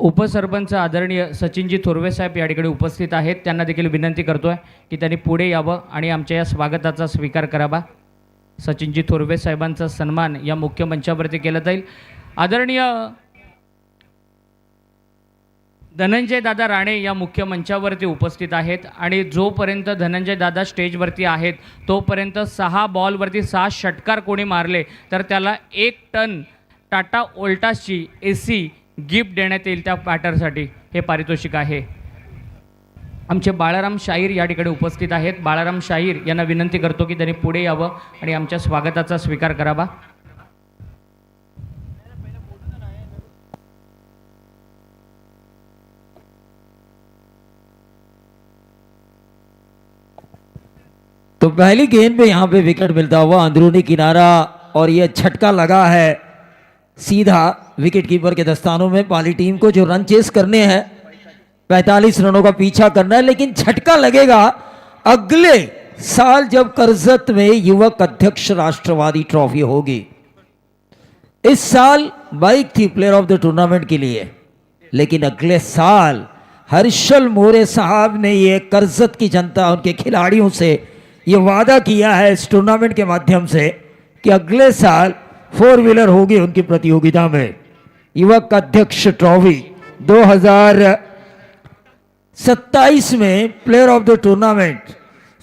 उपसरपंच आदरणीय सचिनजी थोरवे साहेब या ठिकाणी उपस्थित आहेत. त्यांना देखील विनंती करतोय की त्यांनी पुढे यावं आणि आमच्या या स्वागताचा स्वीकार करावा. सचिनजी थोरवे साहेबांचा सन्मान या मुख्य मंचावरती केला जाईल. आदरणीय धनंजय दादा राणे या मुख्य मंचावरती उपस्थित आहेत आणि जोपर्यंत धनंजय दादा स्टेजवरती आहेत तोपर्यंत 6 बॉलवरती 6 षटकार कोणी मारले तर त्याला 1 टन टाटा ओल्टासची AC गिफ्ट देण्यात येईल. त्या बॅटरसाठी हे पारितोषिक आहे. आमचे बाळाराम शाहीर या ठिकाणी उपस्थित आहेत. बाळाराम शाहीर यांना विनंती करतो की त्यांनी पुढे यावं आणि आमच्या स्वागताचा स्वीकार करावा. तो पहली गेंद पे यहाँ पे विकेट मिलता हुआ अंदरूनी किनारा और ये झटका लगा है सीधा विकेट कीपर के दस्तानों में। पाली टीम को जो रन चेस करने हैं 45 रनों का पीछा करना है, लेकिन झटका लगेगा अगले साल जब करजत में युवक अध्यक्ष राष्ट्रवादी ट्रॉफी होगी। इस साल बाइक थी प्लेयर ऑफ द टूर्नामेंट के लिए, लेकिन अगले साल हर्षल मोरे साहब ने ये करजत की जनता उनके खिलाड़ियों से ये वादा किया है इस टूर्नामेंट के माध्यम से कि अगले साल 4 व्हीलर होगी उनकी प्रतियोगिता में। युवक अध्यक्ष ट्रॉफी 2027 में player of the tournament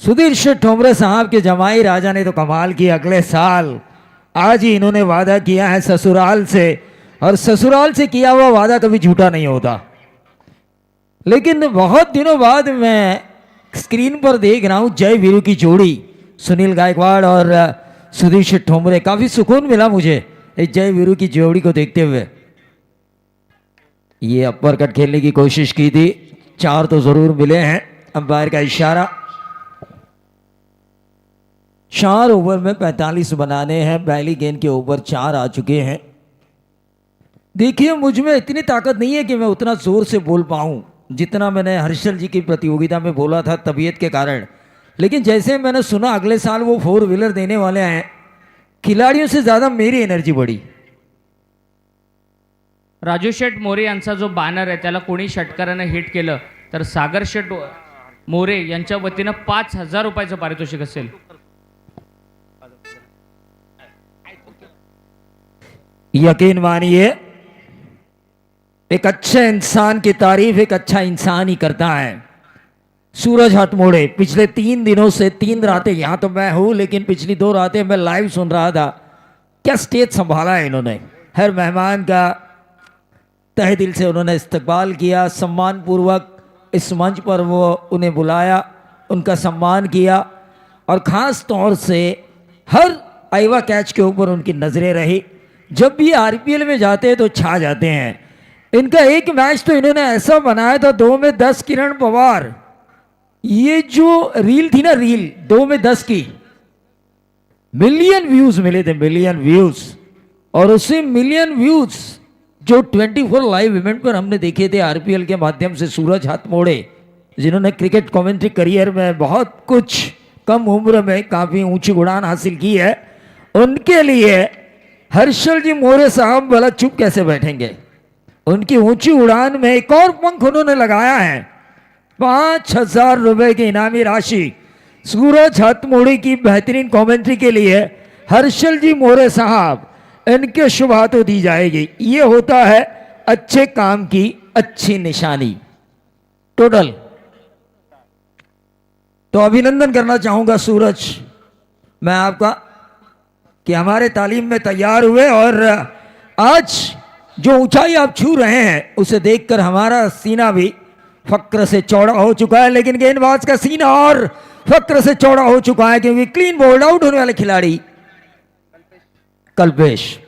Sudhir Sheth Thomre साहब के जमाई राजा ने तो कमाल किया। अगले साल आज ही इन्होंने वादा किया है ससुराल से, और ससुराल से किया हुआ वादा कभी झूठा नहीं होता। लेकिन बहुत दिनों बाद मैं स्क्रीन पर देख रहा हूं जय वीरू की जोड़ी, सुनील गायकवाड़ और सुधीर शेठ ठोमरे। काफी सुकून मिला मुझे इस जय वीरू की जोड़ी को देखते हुए। ये अपर कट खेलने की कोशिश की थी, 4 तो जरूर मिले हैं, अंपायर का इशारा। 4 ओवर में 45 बनाने हैं, पहली गेंद के ऊपर 4 आ चुके हैं। देखिए मुझ में इतनी ताकत नहीं है कि मैं उतना जोर से बोल पाऊं जितना मैंने हर्षल जी की प्रतियोगिता में बोला था तबीयत के कारण। लेकिन जैसे मैंने सुना अगले साल वो 4 व्हीलर देने वाले हैं, खिलाड़ियों से ज्यादा मेरी एनर्जी बढ़ी। राजू शेठ मोरे यांचा जो बॅनर आहे त्याला कोणी षटकारानं हिट केलं तर सागर शेठ मोरे यांच्या वतीनं 5,000 रुपयाचं पारितोषिक असेल। यकीन मानिए एक अच्छे इंसान की तारीफ एक अच्छा इंसान ही करता है। सूरज हटमोड़े पिछले 3 दिनों से 3 रातें, यहां तो मैं हूं लेकिन पिछली 2 रातें मैं लाइव सुन रहा था। क्या स्टेज संभाला है इन्होंने, हर मेहमान का तहे दिल से उन्होंने इस्तकबाल किया, सम्मान पूर्वक इस मंच पर वो उन्हें बुलाया, उनका सम्मान किया, और ख़ास तौर से हर आइवा कैच के ऊपर उनकी नज़रें रही। जब भी आरपीएल में जाते हैं तो छा जाते हैं। इनका एक मैच तो इन्होंने ऐसा बनाया था 2 में 10 किरण पवार, ये जो रील थी ना, रील 2 में 10 की, मिलियन व्यूज मिले थे, मिलियन व्यूज। और उसी मिलियन व्यूज जो 24 लाइव इवेंट पर हमने देखे थे आरपीएल के माध्यम से, सूरज हथमोड़े जिन्होंने क्रिकेट कमेंट्री करियर में बहुत कुछ कम उम्र में काफ़ी ऊंची उड़ान हासिल की है, उनके लिए हर्षल जी मोरे साहब भला चुप कैसे बैठेंगे। उनकी ऊंची उड़ान में एक और पंख उन्होंने लगाया है। 5,000 रुपए की इनामी राशि सूरज हथमोड़ी की बेहतरीन कमेंट्री के लिए हर्षल जी मोरे साहब, इनके शुभ हाथों दी जाएगी। ये होता है अच्छे काम की अच्छी निशानी। टोटल तो अभिनंदन करना चाहूंगा सूरज मैं आपका कि हमारे तालीम में तैयार हुए, और आज जो ऊंचाई आप छू रहे हैं उसे देखकर हमारा सीना भी फक्र से चौड़ा हो चुका है। लेकिन गेंदबाज का सीना और फक्र से चौड़ा हो चुका है क्योंकि क्लीन बोल्ड आउट होने वाले खिलाड़ी कल्पेश।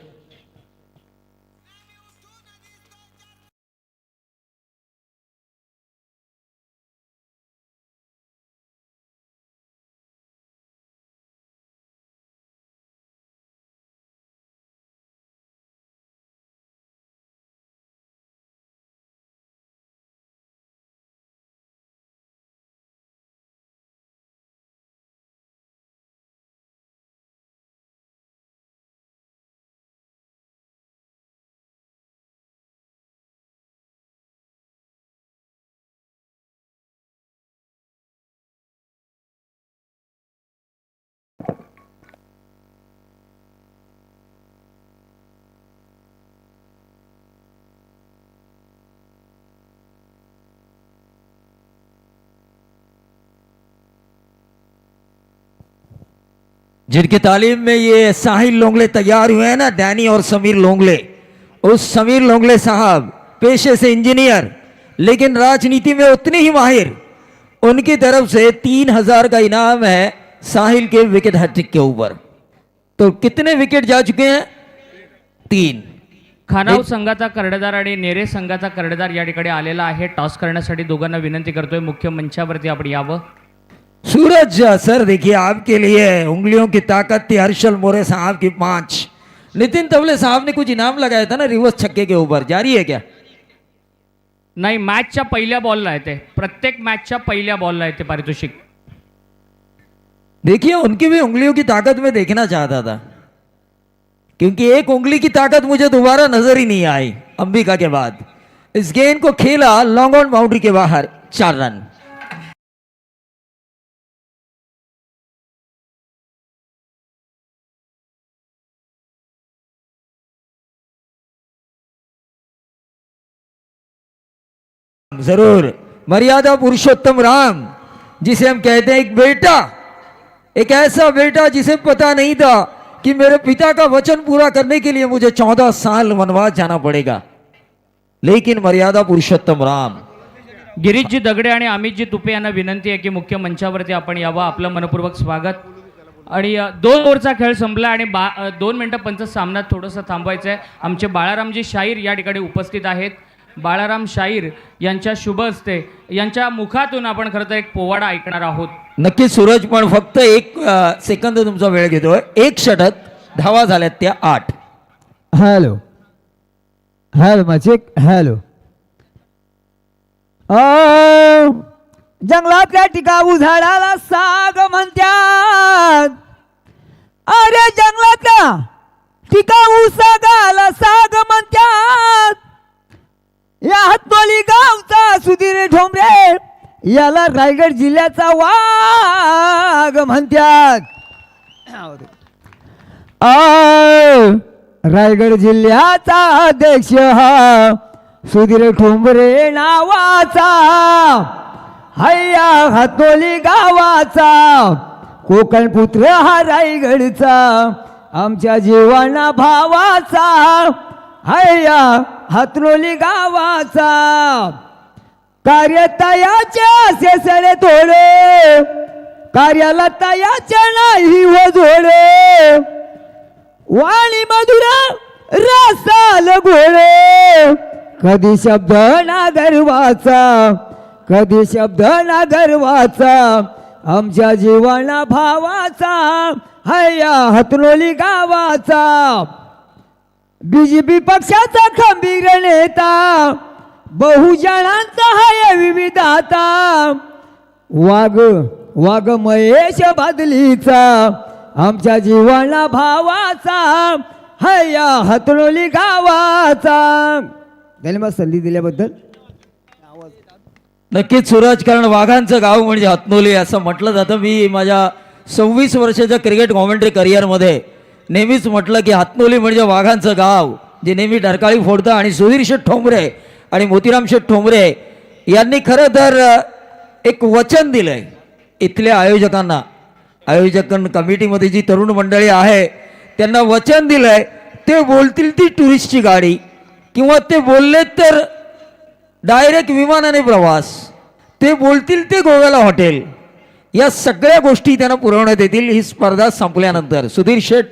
जिनकी तालीम में ये साहिल लोंगले तैयार हुए हैं ना, डैनी और समीर लोंगले, उस समीर लोंगले साहब पेशे से इंजीनियर लेकिन राजनीति में उतने ही माहिर, उनकी तरफ से 3,000 का इनाम है साहिल के विकेट हैट्रिक के ऊपर। तो कितने विकेट जा चुके हैं? 3। खानाव संघाचा कर्णधार आणि नेरे संघाचा कर्णधार या ठिकाणी आलेला आहे। टॉस करण्यासाठी दोघांना विनंती करतोय मुख्य मंचावरती आपण यावं। सूरज सर देखिए आपके लिए उंगलियों की ताकत थी हर्षल मोरे साहब की 5। नितिन तवले साहब ने कुछ इनाम लगाया था ना रिवर्स छक्के के ऊपर, जारी है क्या? नाही, मॅचच्या पहिल्या बॉलला आहे ते, प्रत्येक मॅचच्या पहिल्या बॉलला आहे ते पारितोषिक. देखिए उनकी भी उंगलियों की ताकत में देखना चाहता था, क्योंकि एक उंगली की ताकत मुझे दोबारा नजर ही नहीं आई अंबिका के बाद. इस गेंद को खेला लॉन्ग ऑन बाउंड्री के बाहर, 4 रन. जरूर मर्यादा पुरुषोत्तम राम, जिसे हम कहते हैं एक बेटा, एक ऐसा बेटा जिसे पता नहीं था कि मेरे पिता का वचन पूरा करने के लिए मुझे 14 साल वनवास जाना पड़ेगा, लेकिन मर्यादा पुरुषोत्तम राम. गिरीशजी दगडे आणि अमितजी तुपे यांना विनंती आहे की मुख्य मंचावरती आपण यावं. आपलं मनपूर्वक स्वागत. आणि 2 ओव्हरचा खेळ संपला आणि 2 मिनिटं 50 सामन्यात थोडंसं थांबवायचं आहे. आमचे बाळारामजी शाहीर या ठिकाणी उपस्थित आहेत. बाळाराम शाहीर यांच्या शुभ हस्ते यांच्या मुखातून आपण खरं तर एक पोवाडा ऐकणार आहोत. नक्कीच सूरज, पण फक्त 1 सेकंद तुमचा वेळ घेतोय. 1 षटक, धावा झाल्यात त्या 8. हॅलो हॅलो मचिक हॅलो. जंगलातल्या टिकाऊ झाडाला साग म्हणतात. अरे जंगलातल्या टिकाऊ सागाला साग म्हणतात. या हातोली गावचा सुधीर ठोंबरे याला रायगड जिल्ह्याचा वाघ म्हणतात. रायगड जिल्ह्याचा अध्यक्ष हा सुधीर ठोंबरे नावाचा. हैया हातोली गावाचा कोकण पुत्र हा रायगडचा, आमच्या जीवाना भावाचा. हैया हातरोली गावाचा कार्य तयाचे असे सडे थोडे, कार्याला तयाचे नाही व जोडे. वाणी मधुर रसाल घोळे, कधी शब्द ना गर्वाचा, कधी शब्द ना गर्वाचा, आमच्या जीवाना भावाचा. हैया हातरोली गावाचा बीजेपी पक्षाचा खंबीर नेता, बहुजनांचा हाय विविधता. वाघ महेश बादलीचा, आमच्या जीवाना भावाचा. हैया हातरोली गावाचा. धन्यवाद संधी दिल्याबद्दल. नक्कीच सूरज, कारण वाघांचं गाव म्हणजे हातनोली असं म्हटलं जातं. मी माझ्या 26 वर्षाच्या क्रिकेट कॉमेंट्री करिअरमध्ये नेहमीच म्हटलं की हातनोली म्हणजे वाघांचं गाव, जे नेहमी डरकाळी फोडतं. आणि सुधीर शेठ ठोंबरे आणि मोतीराम शेठ ठोंबरे यांनी खरं तर एक वचन दिलंय इथल्या आयोजकांना. आयोजक कमिटीमध्ये जी तरुण मंडळी आहे त्यांना वचन दिलंय, ते बोलतील ती टुरिस्टची गाडी, किंवा ते बोलले तर डायरेक्ट विमानाने प्रवास, ते बोलतील ते गोव्याला हॉटेल, या सगळ्या गोष्टी त्यांना पुरवण्यात येतील ही स्पर्धा संपल्यानंतर. सुधीर शेठ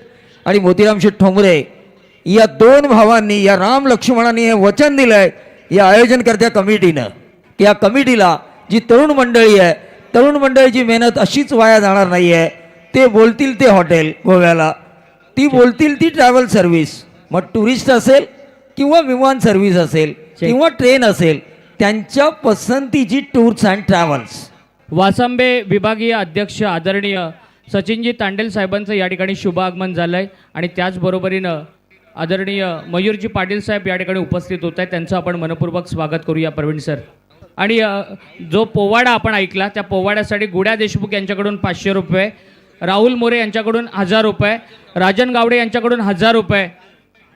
आणि मोतीराम शेठ ठोंबरे या 2 भावांनी, या राम लक्ष्मणांनी हे वचन दिलंय या आयोजनकर्त्या कमिटीनं, की या कमिटीला जी तरुण मंडळी आहे, तरुण मंडळीची मेहनत अशीच वाया जाणार नाही आहे. ते बोलतील ते हॉटेल गोव्याला, ती बोलतील ती ट्रॅव्हल सर्व्हिस, मग टुरिस्ट असेल किंवा विमान सर्व्हिस असेल किंवा ट्रेन असेल, त्यांच्या पसंतीची टूर्स अँड ट्रॅव्हल्स. वासंबे विभागीय अध्यक्ष आदरणीय सचिनजी तांडेल साहेबांचं या ठिकाणी शुभ आगमन झालं आहे. आणि त्याचबरोबरीनं आदरणीय मयूरजी पाटील साहेब या ठिकाणी उपस्थित होत आहेत. त्यांचं आपण मनपूर्वक स्वागत करूया प्रवीण सर. आणि जो पोवाडा आपण ऐकला त्या पोवाड्यासाठी गुड्या देशमुख यांच्याकडून 500 रुपये, राहुल मोरे यांच्याकडून 1000 रुपये, राजन गावडे यांच्याकडून 1000 रुपये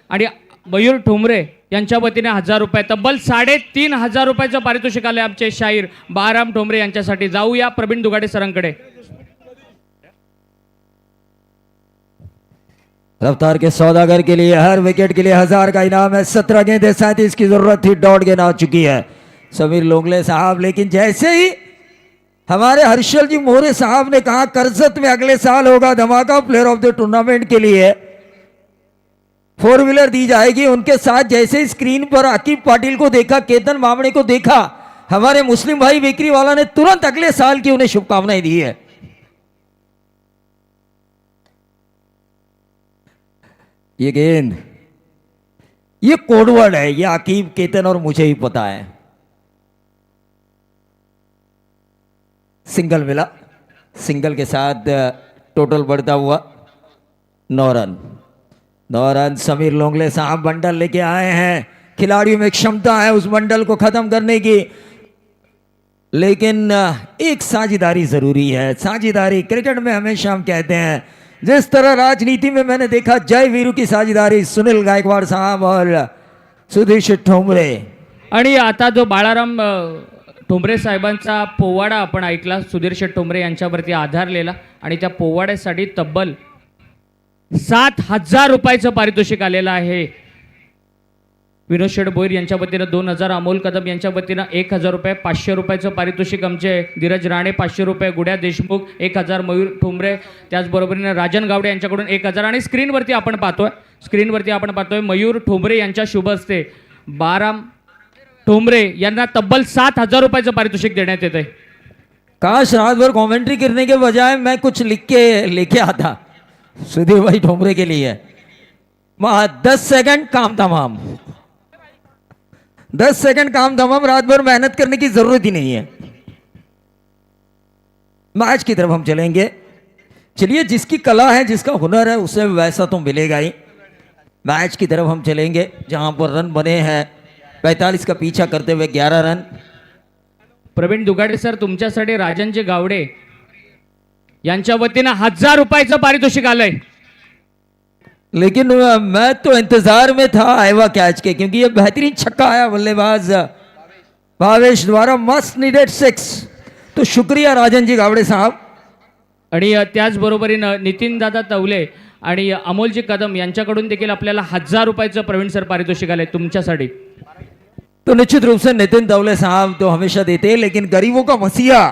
आणि मयूर ठोंबरे यांच्या वतीने 1000 रुपये, तब्बल 3500 रुपयाचं पारितोषिक आले आमचे शाहीर बाळाराम ठोंबरे यांच्यासाठी. जाऊया प्रवीण दुगाडे सरांकडे. रफ्तार के सौदागर के लिए हर विकेट के लिए 1000 का इनाम है. 17 गेंदें 37 की जरूरत थी, डॉट गेंद आ चुकी है समीर लोंगले साहब. लेकिन जैसे ही हमारे हर्षल जी मोरे साहब ने कहा करजत में अगले साल होगा धमाका, प्लेयर ऑफ द टूर्नामेंट के लिए 4 व्हीलर दी जाएगी, उनके साथ जैसे ही स्क्रीन पर आकिब पाटिल को देखा, केतन मामणे को देखा, हमारे मुस्लिम भाई बेकरी वाला ने तुरंत अगले साल की उन्हें शुभकामनाएं दी है. ये गेंद, ये कोडवर्ड है, ये आकिब, केतन और मुझे ही पता है। सिंगल मिला, सिंगल के साथ टोटल बढ़ता हुआ 9 रन। 9 रन समीर लोंगले साहब बंडल लेके आए हैं। खिलाड़ियों में क्षमता है उस बंडल को खत्म करने की, लेकिन एक साझेदारी जरूरी है। साझेदारी क्रिकेट में हमेशा हम कहते हैं, जिस तरह राजनीति में मैंने देखा जय वीरू की साझेदारी सुनील गायकवाड़ साहब और सुधीर ठोंबरे। आणि आता जो बाळाराम ठोंबरे साहेबांचा पोवाडा आपण ऐकला, सुधीर शेठ ठोंबरे यांच्यावरती आधारलेला, आणि त्या पोवाड्यासाठी तब्बल 7,000 रुपयाचं पारितोषिक आलेलं आहे। विनोद शेठ भोईर यांच्या वतीनं 2,000, अमोल कदम यांच्या वतीनं 1,000 रुपये, 500 रुपयाचं पारितोषिक आमचे धीरज राणे 500 रुपये, गुड्या देशमुख 1,000, मयूर ठोंबरे त्याचबरोबरीने राजन गावडे यांच्याकडून 1,000, आणि स्क्रीनवरती आपण पाहतोय मयूर ठोंबरे यांच्या शुभ हस्ते बाराम ठोंबरे यांना तब्बल 7,000 रुपयाचं पारितोषिक देण्यात येत आहे। काश रात भर कमेंट्री करने के बजाय मैं कुछ लिख के लेके आता सुधीर भाई ठोंबरे के लिए। 10 सेकंड काम तमाम, 10 सेकंड काम तमाम, रात भर मेहनत करने की जरूरत ही नहीं है। मैच की तरफ हम चलेंगे। चलिए, जिसकी कला है, जिसका हुनर है, उसे वैसा तो मिलेगा ही। मैच की तरफ हम चलेंगे जहां पर रन बने हैं 45 का पीछा करते हुए 11 रन। प्रवीण दुगाडे सर, तुमच्यासाठी राजनजी गावडे यांच्या वतीनं 1,000 रुपयाचं पारितोषिक आलंय। लेकिन मैं तो इंतजार में था आएवा कैच के, क्योंकि ये बेहतरीन छक्का आया बल्लेबाज भावेश द्वारा, मस्ट नीडेड 6। तो शुक्रिया राजन जी गावड़े साहब। आणि त्याचबरोबरीनं नितीन दादा तवले आणि अमोलजी कदम यांच्याकडून देखील आपल्याला 1,000 रुपयाचं प्रवीण सर पारितोषिक आलंय तुमच्यासाठी। तो निश्चित रूप से नितिन तवले साहब तो हमेशा देते हैं, लेकिन गरीबों का मसीहा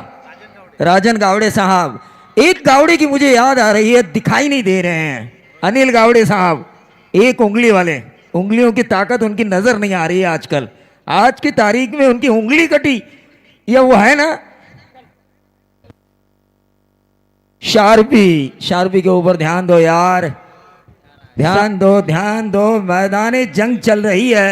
राजन गावड़े साहब, एक गावड़े की मुझे याद आ रही है, दिखाई नहीं दे रहे हैं, अनिल गावड़े साहब, एक उंगली वाले, उंगलियों की ताकत उनकी नजर नहीं आ रही है आजकल। आज की तारीख में उनकी उंगली कटी, या वो है ना शार्पी के ऊपर ध्यान दो यार, ध्यान दो। मैदाने जंग चल रही है,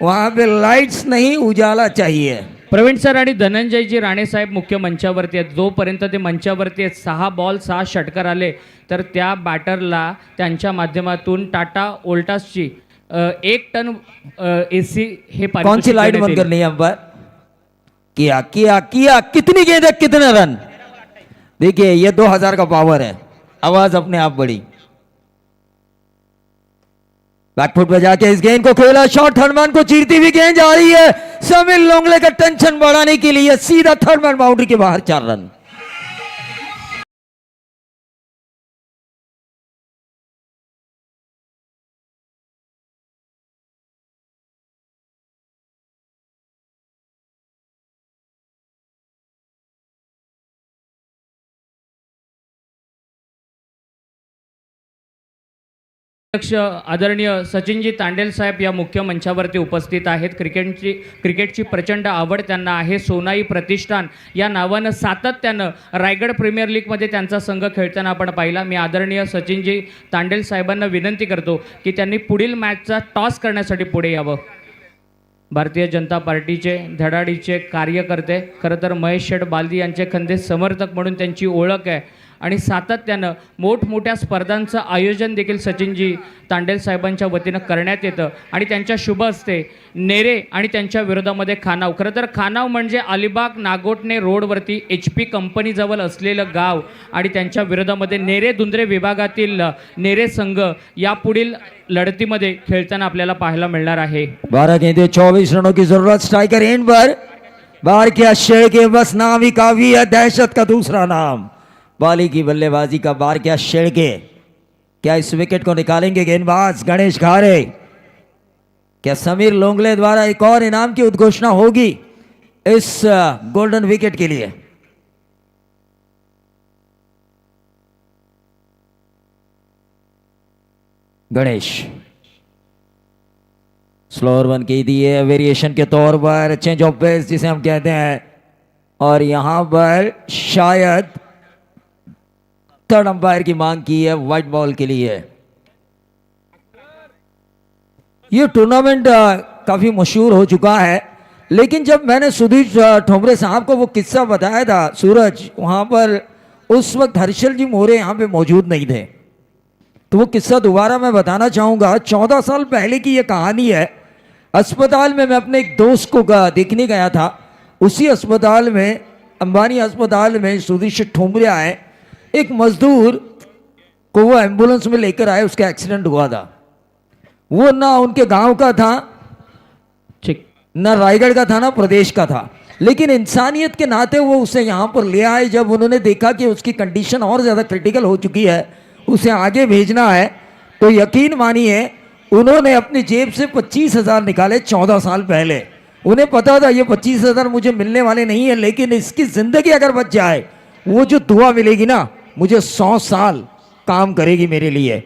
वहां पे लाइट्स नहीं, उजाला चाहिए। प्रवीण सर आणि धनंजयजी राणे साहेब मुख्य मंचावरती आहेत। जोपर्यंत ते मंचावरती आहेत, 6 बॉल 6 षटकार आले, तर त्या बॅटरला त्यांच्या माध्यमातून टाटा ओल्टासची 1 टन AC हे पारितोषिक कौन सी लाइट देण्यात बंद येईल। करनी है अंपायर? किया कितनी गेंद है, कितने रन? देखिए, ये 2,000 का पावर है, आवाज अपने आप बढ़ी। बैकफुट पे जाके इस गेंद को खेला, शॉट थर्ड मैन को चीरती हुई गेंद जा रही है। समीर लोंगले का टेंशन बढ़ाने के लिए सीधा थर्ड मैन बाउंड्री के बाहर 4 रन। अध्यक्ष आदरणीय सचिनजी तांडेल साहेब या मुख्य मंचावरती उपस्थित आहेत। क्रिकेटची प्रचंड आवड त्यांना आहे। सोनाई प्रतिष्ठान या नावानं सातत्यानं रायगड प्रीमियर लीगमध्ये त्यांचा संघ खेळताना आपण पाहिला। मी आदरणीय सचिनजी तांडेल साहेबांना विनंती करतो की त्यांनी पुढील मॅचचा टॉस करण्यासाठी पुढे यावं। भारतीय जनता पार्टीचे धडाडीचे कार्यकर्ते, खरं तर महेश शेठ बालदी यांचे खंदे समर्थक म्हणून त्यांची ओळख आहे, आणि सातत्यानं मोठमोठ्या स्पर्धांचं आयोजन देखील सचिनजी तांडेल साहेबांच्या वतीनं करण्यात येतं, आणि त्यांच्या शुभ हस्ते नेरे आणि त्यांच्या विरोधामध्ये खानाव, खरं तर खानाव म्हणजे अलिबाग नागोटणे रोडवरती HP कंपनीजवळ असलेलं गाव, आणि त्यांच्या विरोधामध्ये नेरे दुंद्रे विभागातील नेरे संघ यापुढील लढतीमध्ये खेळताना आपल्याला पाहायला मिळणार आहे। 12 गेंदें 24 रनों की जरूरत, स्ट्राइकर एंड पर बार किया शेळके, बस नाम ही काफी है, दहशत का दूसरा नाम। बाली की बल्लेबाजी का बार किया शेळके, क्या इस विकेट को निकालेंगे गेंदबाज गणेश घारे? क्या समीर लोंगले द्वारा एक और इनाम की उद्घोषणा होगी इस गोल्डन विकेट के लिए? गणेश स्लोअर वन की दी है वेरिएशन के तौर पर, चेंज ऑफ पेस जिसे हम कहते हैं, और यहां पर शायद थर्ड अंपायर की मांग की है व्हाइट बॉल के लिए। ये टूर्नामेंट काफ़ी मशहूर हो चुका है, लेकिन जब मैंने सुधीर ठोमरे साहब को वो किस्सा बताया था सूरज, वहाँ पर उस वक्त हर्षल जी मोरे यहाँ पे मौजूद नहीं थे। तो वो किस्सा दोबारा मैं बताना चाहूँगा। 14 साल पहले की ये कहानी है। अस्पताल में मैं अपने एक दोस्त को देखने गया था। उसी अस्पताल में, अंबानी अस्पताल में सुधीर ठोमरे आए। एक मजदूर को वो एम्बुलेंस में लेकर आए, उसका एक्सीडेंट हुआ था। वो ना उनके गांव का था, ठीक। ना रायगढ़ का था, ना प्रदेश का था, लेकिन इंसानियत के नाते वो उसे यहाँ पर ले आए। जब उन्होंने देखा कि उसकी कंडीशन और ज़्यादा क्रिटिकल हो चुकी है, उसे आगे भेजना है, तो यकीन मानिए उन्होंने अपनी जेब से 25,000 निकाले 14 साल पहले। उन्हें पता था ये 25,000 मुझे मिलने वाले नहीं है, लेकिन इसकी ज़िंदगी अगर बच जाए, वो जो दुआ मिलेगी ना, मुझे 100 साल काम करेगी मेरे लिए।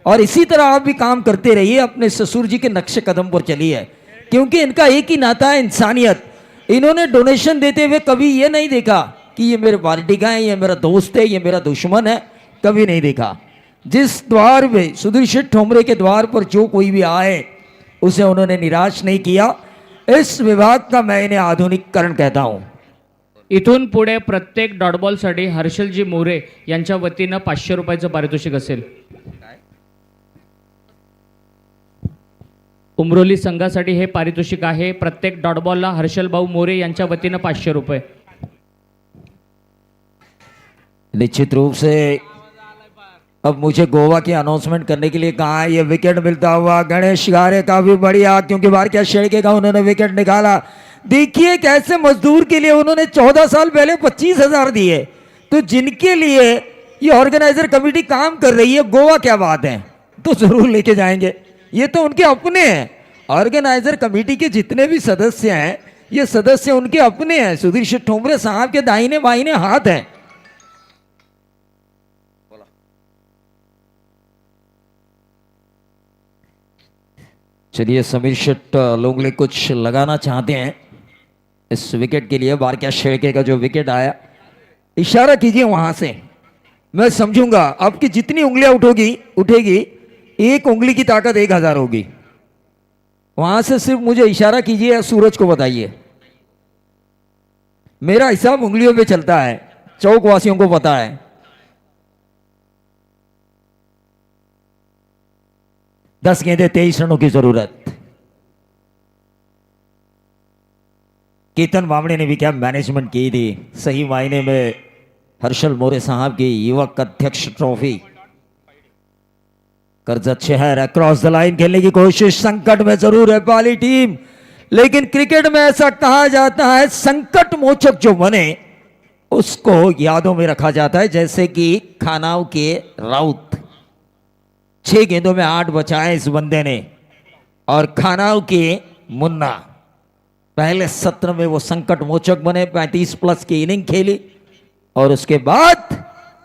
और इसी तरह आप भी काम करते रहिए, अपने ससुर जी के नक्शे कदम पर चलिए, क्योंकि इनका एक ही नाता है, इंसानियत। इन्होंने डोनेशन देते हुए कभी ये नहीं देखा कि ये मेरे पार्टी का है, ये मेरा दोस्त है, ये मेरा दुश्मन है, कभी नहीं देखा। जिस द्वार पे सुधीर ठोमरे के द्वार पर जो कोई भी आए, उसे उन्होंने निराश नहीं किया। इस विभाग का मैं इन्हें आधुनिकीकरण कहता हूं। इथून पुढे प्रत्येक डॉटबॉलसाठी हर्षलजी मोरे यांच्या वतीनं 500 रुपयाचं पारितोषिक असेल। उमरोली संघासाठी हे पारितोषिक आहे। प्रत्येक डॉटबॉलला हर्षल भाऊ मोरे यांच्या वतीनं 500 रुपये। निश्चित रूप से अब मुझे गोवा की अनाउंसमेंट करने के लिए कहा है। ये विकेट मिलता हुआ गणेश गारे काफी बढ़िया, क्योंकि बार क्या शेड़के का उन्होंने विकेट निकाला। देखिए कैसे मजदूर के लिए उन्होंने 14 साल पहले 25,000 दिए। तो जिनके लिए ये ऑर्गेनाइजर कमेटी काम कर रही है, गोवा क्या बात है, तो जरूर लेके जाएंगे। ये तो उनके अपने हैं। ऑर्गेनाइजर कमेटी के जितने भी सदस्य हैं, ये सदस्य उनके अपने हैं। सुधीर ठोमरे साहब के दाहिने बाहिने हाथ हैं। चलिए, समीर शेट लोंगले कुछ लगाना चाहते हैं इस विकेट के लिए। बार क्या शेड़के का जो विकेट आया, इशारा कीजिए वहां से, मैं समझूंगा। आपकी जितनी उंगलियां उठेगी, एक उंगली की ताकत 1,000 होगी। वहां से सिर्फ मुझे इशारा कीजिए या सूरज को बताइए। मेरा हिसाब उंगलियों पे चलता है, चौक वासियों को पता है। दस गेंदे 23 रनों की जरूरत। केतन बामणे ने भी क्या मैनेजमेंट की थी, सही मायने में हर्षल मोरे साहब की युवक अध्यक्ष ट्रॉफी। कर्जत शहर अक्रॉस द लाइन खेलने की कोशिश, संकट में जरूर है पाली टीम, लेकिन क्रिकेट में ऐसा कहा जाता है संकट मोचक जो बने उसको यादों में रखा जाता है। जैसे कि खानाव के राउत 6 गेंदों में 8 बचाए इस बंदे ने, और खानाव के मुन्ना पहले सत्र में वो संकट मोचक बने, 35 प्लस की इनिंग खेली। और उसके बाद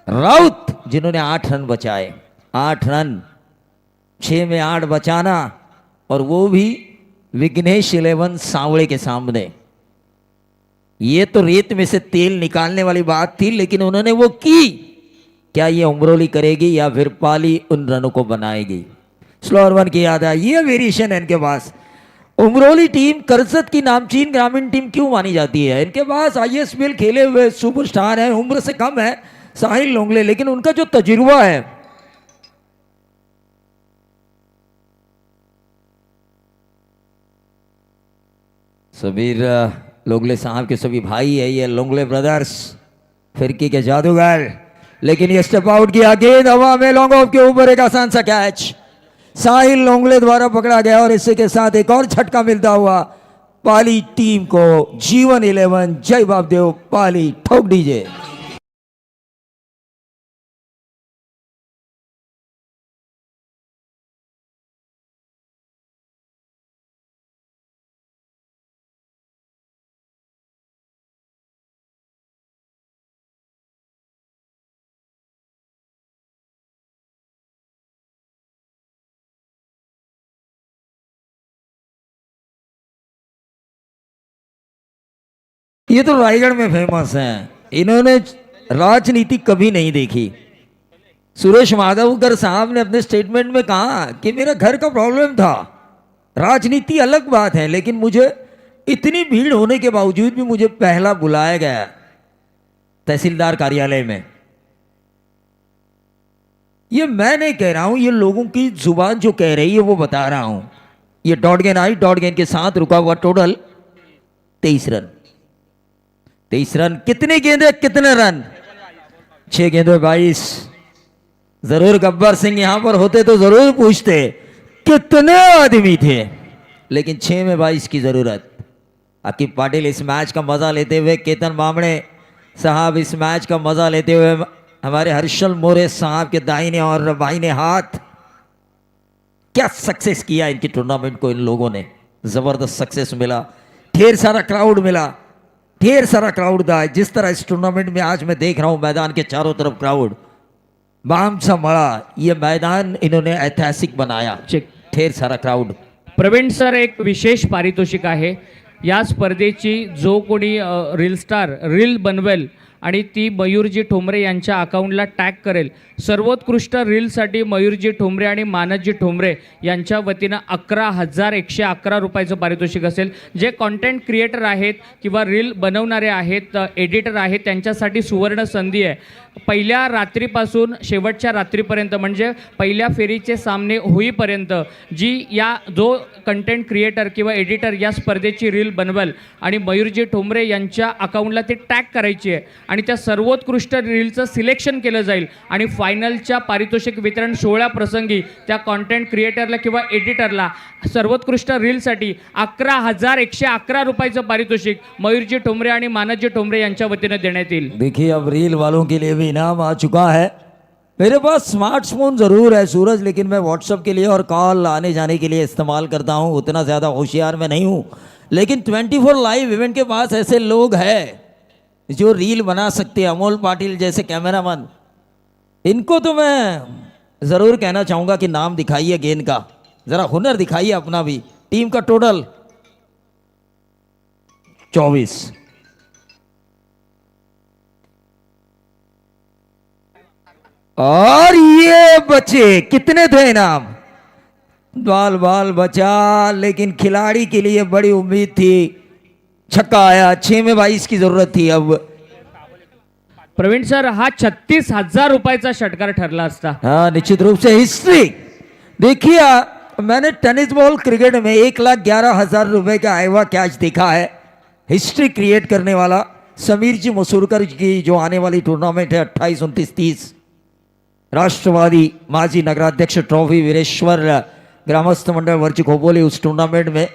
राउत जिन्होंने 8 रन बचाए। 8 रन, 6 में 8 बचाना, और वो भी विघ्नेश 11 सांवले के सामने। ये तो रेत में से तेल निकालने वाली बात थी, लेकिन उन्होंने वो की। क्या ये उमरोली करेगी या फिर पाली उन रनों को बनाएगी? स्लोअर वन की याद है, ये वेरिएशन है इनके पास। उमरोली टीम करजत की नामचीन ग्रामीण टीम क्यों मानी जाती है? इनके पास ISPL खेले हुए सुपरस्टार हैं, उम्र से कम है साहिल लोंगले, लेकिन उनका जो तजुर्बा है, समीर लोंगले साहब के सभी भाई है ये लोंगले ब्रदर्स, फिरकी के जादूगर। लेकिन ये स्टेप आउट किया, गेंद हवा में लॉन्ग ऑफ के ऊपर, एक आसान सा कैच साहिल लोंगले द्वारा पकड़ा गया। और इसी के साथ एक और झटका मिलता हुआ पाली टीम को। जीवन 11 जय बापदेव पाली, ठोक दीजिए। ये तो रायगढ़ में फेमस हैं, इन्होंने राजनीति कभी नहीं देखी। सुरेश माधवकर साहब ने अपने स्टेटमेंट में कहा कि मेरा घर का प्रॉब्लम था, राजनीति अलग बात है, लेकिन मुझे इतनी भीड़ होने के बावजूद भी मुझे पहला बुलाया गया तहसीलदार कार्यालय में। ये मैं नहीं कह रहा हूं, ये लोगों की जुबान जो कह रही है वो बता रहा हूं। ये डॉट गेंद आई, डॉट गेंद के साथ रुका हुआ टोटल 23 रन। 23 रन, कितनी गेंदें कितने रन? 6 गेंदों 22। जरूर गब्बर सिंह यहां पर होते तो जरूर पूछते कितने आदमी थे, लेकिन 6 में 22 की जरूरत। अकीब पाटिल इस मैच का मजा लेते हुए, केतन बामणे साहब इस मैच का मजा लेते हुए, हमारे हर्षल मोरे साहब के दाहिने और बाहिने हाथ, क्या सक्सेस किया इनकी टूर्नामेंट को इन लोगों ने। जबरदस्त सक्सेस मिला, ढेर सारा क्राउड मिला, ढेर सारा क्राउड था। जिस तरह इस टूर्नामेंट में आज मैं देख रहा हूं मैदान के चारों तरफ क्राउड, बाम सा मड़ा, ये मैदान इन्होंने ऐतिहासिक बनाया। चेक. ढेर सारा क्राउड। प्रवीण सर, एक विशेष पारितोषिक आहे या स्पर्धेची. जो कोणी रील स्टार रील बनवेल आणि ती मयूरजी ठोंबरे यांच्या अकाउंटला टॅग करेल, सर्वोत्कृष्ट रीलसाठी मयूरजी ठोंबरे आणि मानसजी ठोंबरे यांच्या वतीनं 11,111 रुपयाचं पारितोषिक असेल. जे कॉन्टेंट क्रिएटर आहेत किंवा रील बनवणारे आहेत, एडिटर आहेत, त्यांच्यासाठी सुवर्ण संधी आहे. पहिल्या रात्रीपासून शेवटच्या रात्रीपर्यंत, म्हणजे पहिल्या फेरीचे सामने होईपर्यंत जो कंटेंट क्रिएटर किंवा एडिटर या स्पर्धेची रील बनवेल आणि मयूरजी ठोंबरे यांच्या अकाउंटला ती टॅग करायची आहे आणि त्या सर्वोत्कृष्ट रीलचं सिलेक्शन केलं जाईल आणि फायनलच्या पारितोषिक वितरण सोहळ्याप्रसंगी त्या कॉन्टेंट क्रिएटरला किंवा एडिटरला सर्वोत्कृष्ट रीलसाठी 11,111 रुपयाचं पारितोषिक मयूरजी ठोंबरे आणि मानसजी ठोंबरे यांच्या वतीनं देण्यात येईल. देखिए अब रील वालों के लिए भी इनाम आ चुका है। मेरे पास स्मार्टफोन ज़रूर है सूरज, लेकिन मैं व्हाट्सएप के लिए और कॉल आने जाने के लिए इस्तेमाल करता हूँ। उतना ज़्यादा होशियार मैं नहीं हूँ, लेकिन 24 लाइव इवेंट के पास ऐसे लोग हैं जो रील बना सकते हैं। अमोल पाटिल जैसे कैमरामैन, इनको तो मैं ज़रूर कहना चाहूँगा कि नाम दिखाइए गेंद का, ज़रा हुनर दिखाइए अपना भी। टीम का टोटल 24। और ये बचे कितने थे इनाम? बाल बाल बचा, लेकिन खिलाड़ी के लिए बड़ी उम्मीद थी। छक्का आया, 6 में 22 की जरूरत थी। अब प्रवीण सर, हा 36,000 रुपयाचा षटकार ठरला असता. हाँ, निश्चित रूप से हिस्ट्री। देखिए, मैंने टेनिस बॉल क्रिकेट में 1,11,000 रुपए का आईवा कैच देखा है। हिस्ट्री क्रिएट करने वाला समीर जी मसूरकर की जो आने वाली टूर्नामेंट है 28, 29, 30 राष्ट्रवादी माजी नगराध्यक्ष ट्रॉफी वीरेश्वर ग्रामस्थ मंडल वर्ची खोपोली उस टूर्नामेंट में।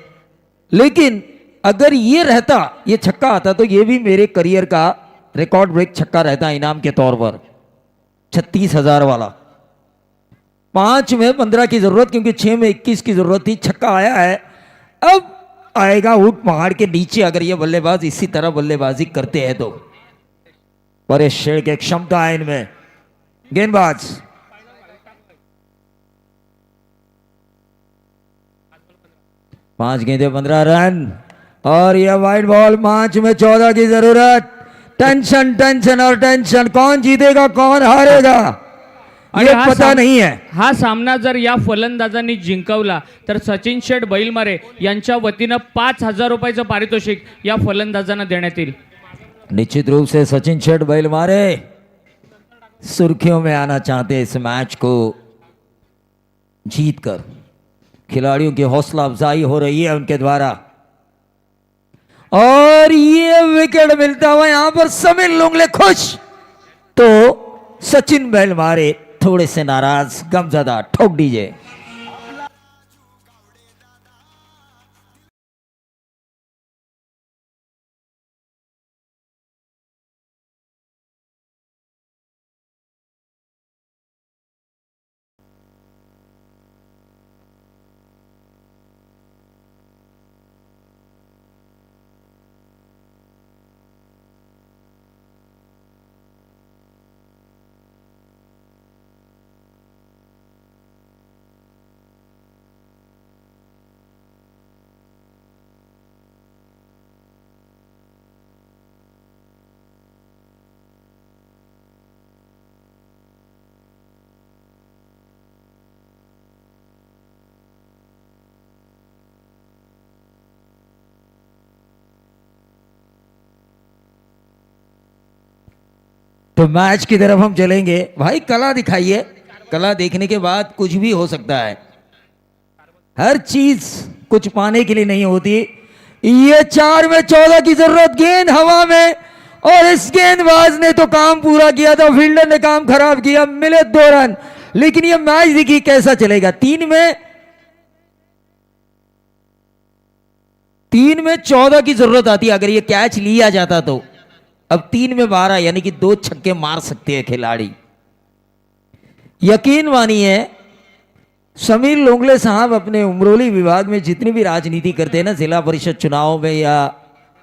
लेकिन अगर ये रहता, ये छक्का आता, तो ये भी मेरे करियर का रिकॉर्ड ब्रेक छक्का रहता इनाम के तौर पर। 36,000 वाला। 5 में 15 की जरूरत, क्योंकि 6 में 21 की जरूरत थी। छक्का आया है, अब आएगा ऊट पहाड़ के नीचे अगर ये बल्लेबाज इसी तरह बल्लेबाजी करते हैं तो। परेश शेर की क्षमता है इनमें। गेंदबाज 5 गेंदे 15 रन और यह वाइड बॉल। 5 में 14 की जरूरत। टेंशन टेंशन और टेंशन, कौन जीतेगा कौन हारेगा ये पता नहीं है. हा सामना जर या फलंदाजांनी जिंकवला तर सचिन शेठ बैलमारे यांच्या वतीनं 5,000 रुपयाचं पारितोषिक या फलंदाजांना देण्यात येईल. निश्चित रूप से सचिन शेठ बैलमारे सुर्खियों में आना चाहते इस मैच को जीतकर. खिलाड़ियों की हौसला अफजाई हो रही है उनके द्वारा और ये विकेट मिलता हुआ यहां पर समीर लुंगले खुश तो सचिन बैलमारे थोड़े से नाराज, गमजदा. ठोक दीजिए. तो मैच की तरफ हम चलेंगे। भाई कला दिखाइए, कला देखने के बाद कुछ भी हो सकता है। हर चीज कुछ पाने के लिए नहीं होती। ये 4 में 14 की जरूरत, गेंद हवा में, और इस गेंदबाज ने तो काम पूरा किया था, फील्डर ने काम खराब किया, मिले 2 रन। लेकिन ये मैच देखिए कैसा चलेगा। 3 में 14 की जरूरत आती है अगर ये कैच लिया जाता तो। अब 3 में 12 यानी कि 2 छक्के मार सकते हैं खिलाड़ी। यकीन मानिए समीर लोंगले साहब अपने उमरोली विभाग में जितनी भी राजनीति करते हैं ना, जिला परिषद चुनाव में या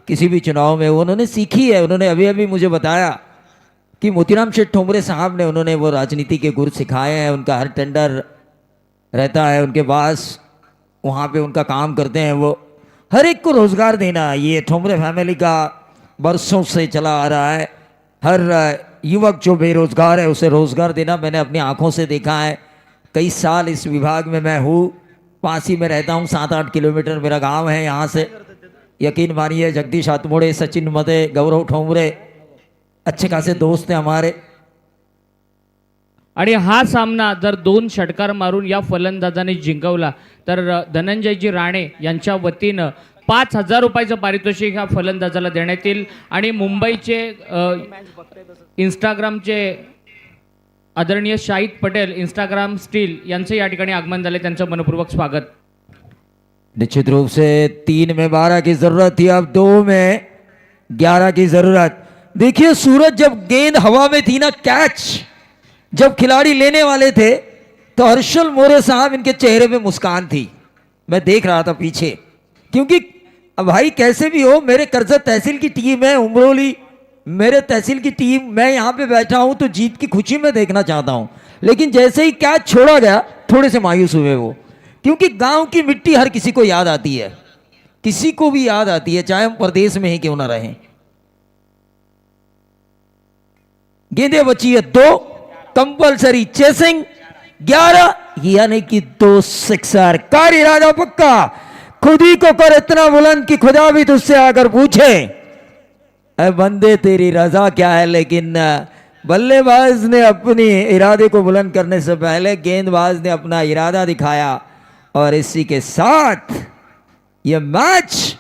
किसी भी चुनाव में, उन्होंने सीखी है। उन्होंने अभी अभी मुझे बताया कि मोतीराम शेठ ठोमरे साहब ने उन्होंने वो राजनीति के गुर सिखाए हैं। उनका हर टेंडर रहता है उनके पास, वहाँ पे उनका काम करते हैं वो। हर एक को रोजगार देना ये ठोमरे फैमिली का बरसों से चला आ रहा है। हर युवक जो बेरोजगार है उसे रोजगार देना मैंने अपनी आंखों से देखा है। कई साल इस विभाग में मैं हूँ, पासी में रहता हूँ, 7-8 किलोमीटर मेरा गांव है यहाँ से। यकीन मानिए जगदीश हातमोड़े, सचिन मते, गौरव ठोंबरे अच्छे खासे दोस्त हैं हमारे। आणि हा सामना जर 2 षटकार मारून या फलंदाजाने जिंकवला तर धनंजयजी राणे यांच्या वतीनं 5,000 रुपयाचं पारितोषिक ह्या फलंदाजाला देण्यात येईल। आणि मुंबईचे इंस्टाग्रामचे आदरणीय शाहिद पटेल, इंस्टाग्राम स्टील यांचे या ठिकाणी आगमन झाले, त्यांचं मनपूर्वक स्वागत। निश्चित रूप से 3 में 12 की जरूरत थी, अब 2 में 11 की जरूरत। देखिए सूरज जब गेंद हवा में थी ना, कैच जब खिलाड़ी लेने वाले थे तो हर्षल मोरे साहब इनके चेहरे पे मुस्कान थी। मैं देख रहा था पीछे, क्योंकि अब भाई कैसे भी हो मेरे करजत तहसील की टीम है, उमरोली मेरे तहसील की टीम, मैं यहाँ पे बैठा हूं तो जीत की खुशी में देखना चाहता हूं। लेकिन जैसे ही कैच छोड़ा गया थोड़े से मायूस हुए वो, क्योंकि गांव की मिट्टी हर किसी को याद आती है, किसी को भी याद आती है, चाहे हम प्रदेश में ही क्यों ना रहें। गेंदे बची है 2, कंपलसरी चेसिंग 11 यानी कि 2 सिक्सर। कर इरादा पक्का, खुद ही को कर इतना बुलंद कि खुदा भी तुझसे आकर पूछे अरे बंदे तेरी रजा क्या है। लेकिन बल्लेबाज ने अपनी इरादे को बुलंद करने से पहले गेंदबाज ने अपना इरादा दिखाया, और इसी के साथ यह मैच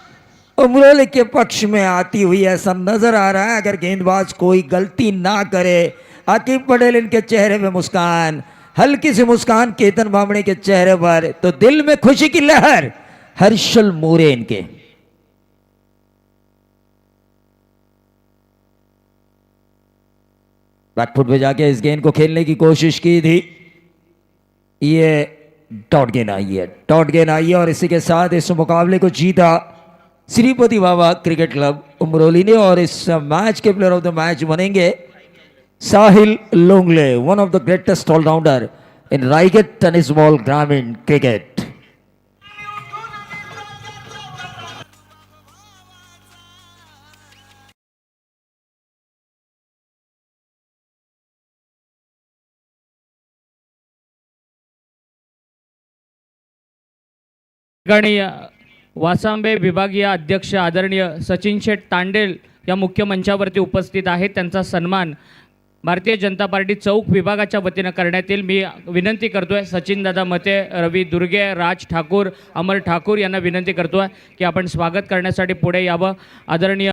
उमरोली के पक्ष में आती हुई ऐसा नजर आ रहा है। अगर गेंदबाज कोई गलती ना करे, आकिब पटेल इनके चेहरे पे मुस्कान, हल्की सी मुस्कान केतन बामणे के चेहरे पर, तो दिल में खुशी की लहर हर्षल मोरे इनके। बैकफुट पे जाके इस गेंद को खेलने की कोशिश की थी, ये डॉट गेंद आई है, डॉट गेंद आई है, और इसी के साथ इस मुकाबले को जीता श्रीपति बाबा क्रिकेट क्लब उमरोली ने। और इस मैच के प्लेयर ऑफ द मैच बनेंगे Sahil Longle, one of the greatest all-rounder in Raigad tennis ball ग्रामीण क्रिकेट। ठिकाणी वासांबे विभागीय अध्यक्ष आदरणीय सचिन शेठ तांडेल या मुख्य मंचावरती उपस्थित आहेत। त्यांचा सन्मान भारतीय जनता पार्टी चौक विभागाच्या वतीनं करण्यात येईल। मी विनंती करतोय सचिन दादा मते, रवी दुर्गे, राज ठाकूर, अमर ठाकूर यांना विनंती करतोय की आपण स्वागत करण्यासाठी पुढे यावं। आदरणीय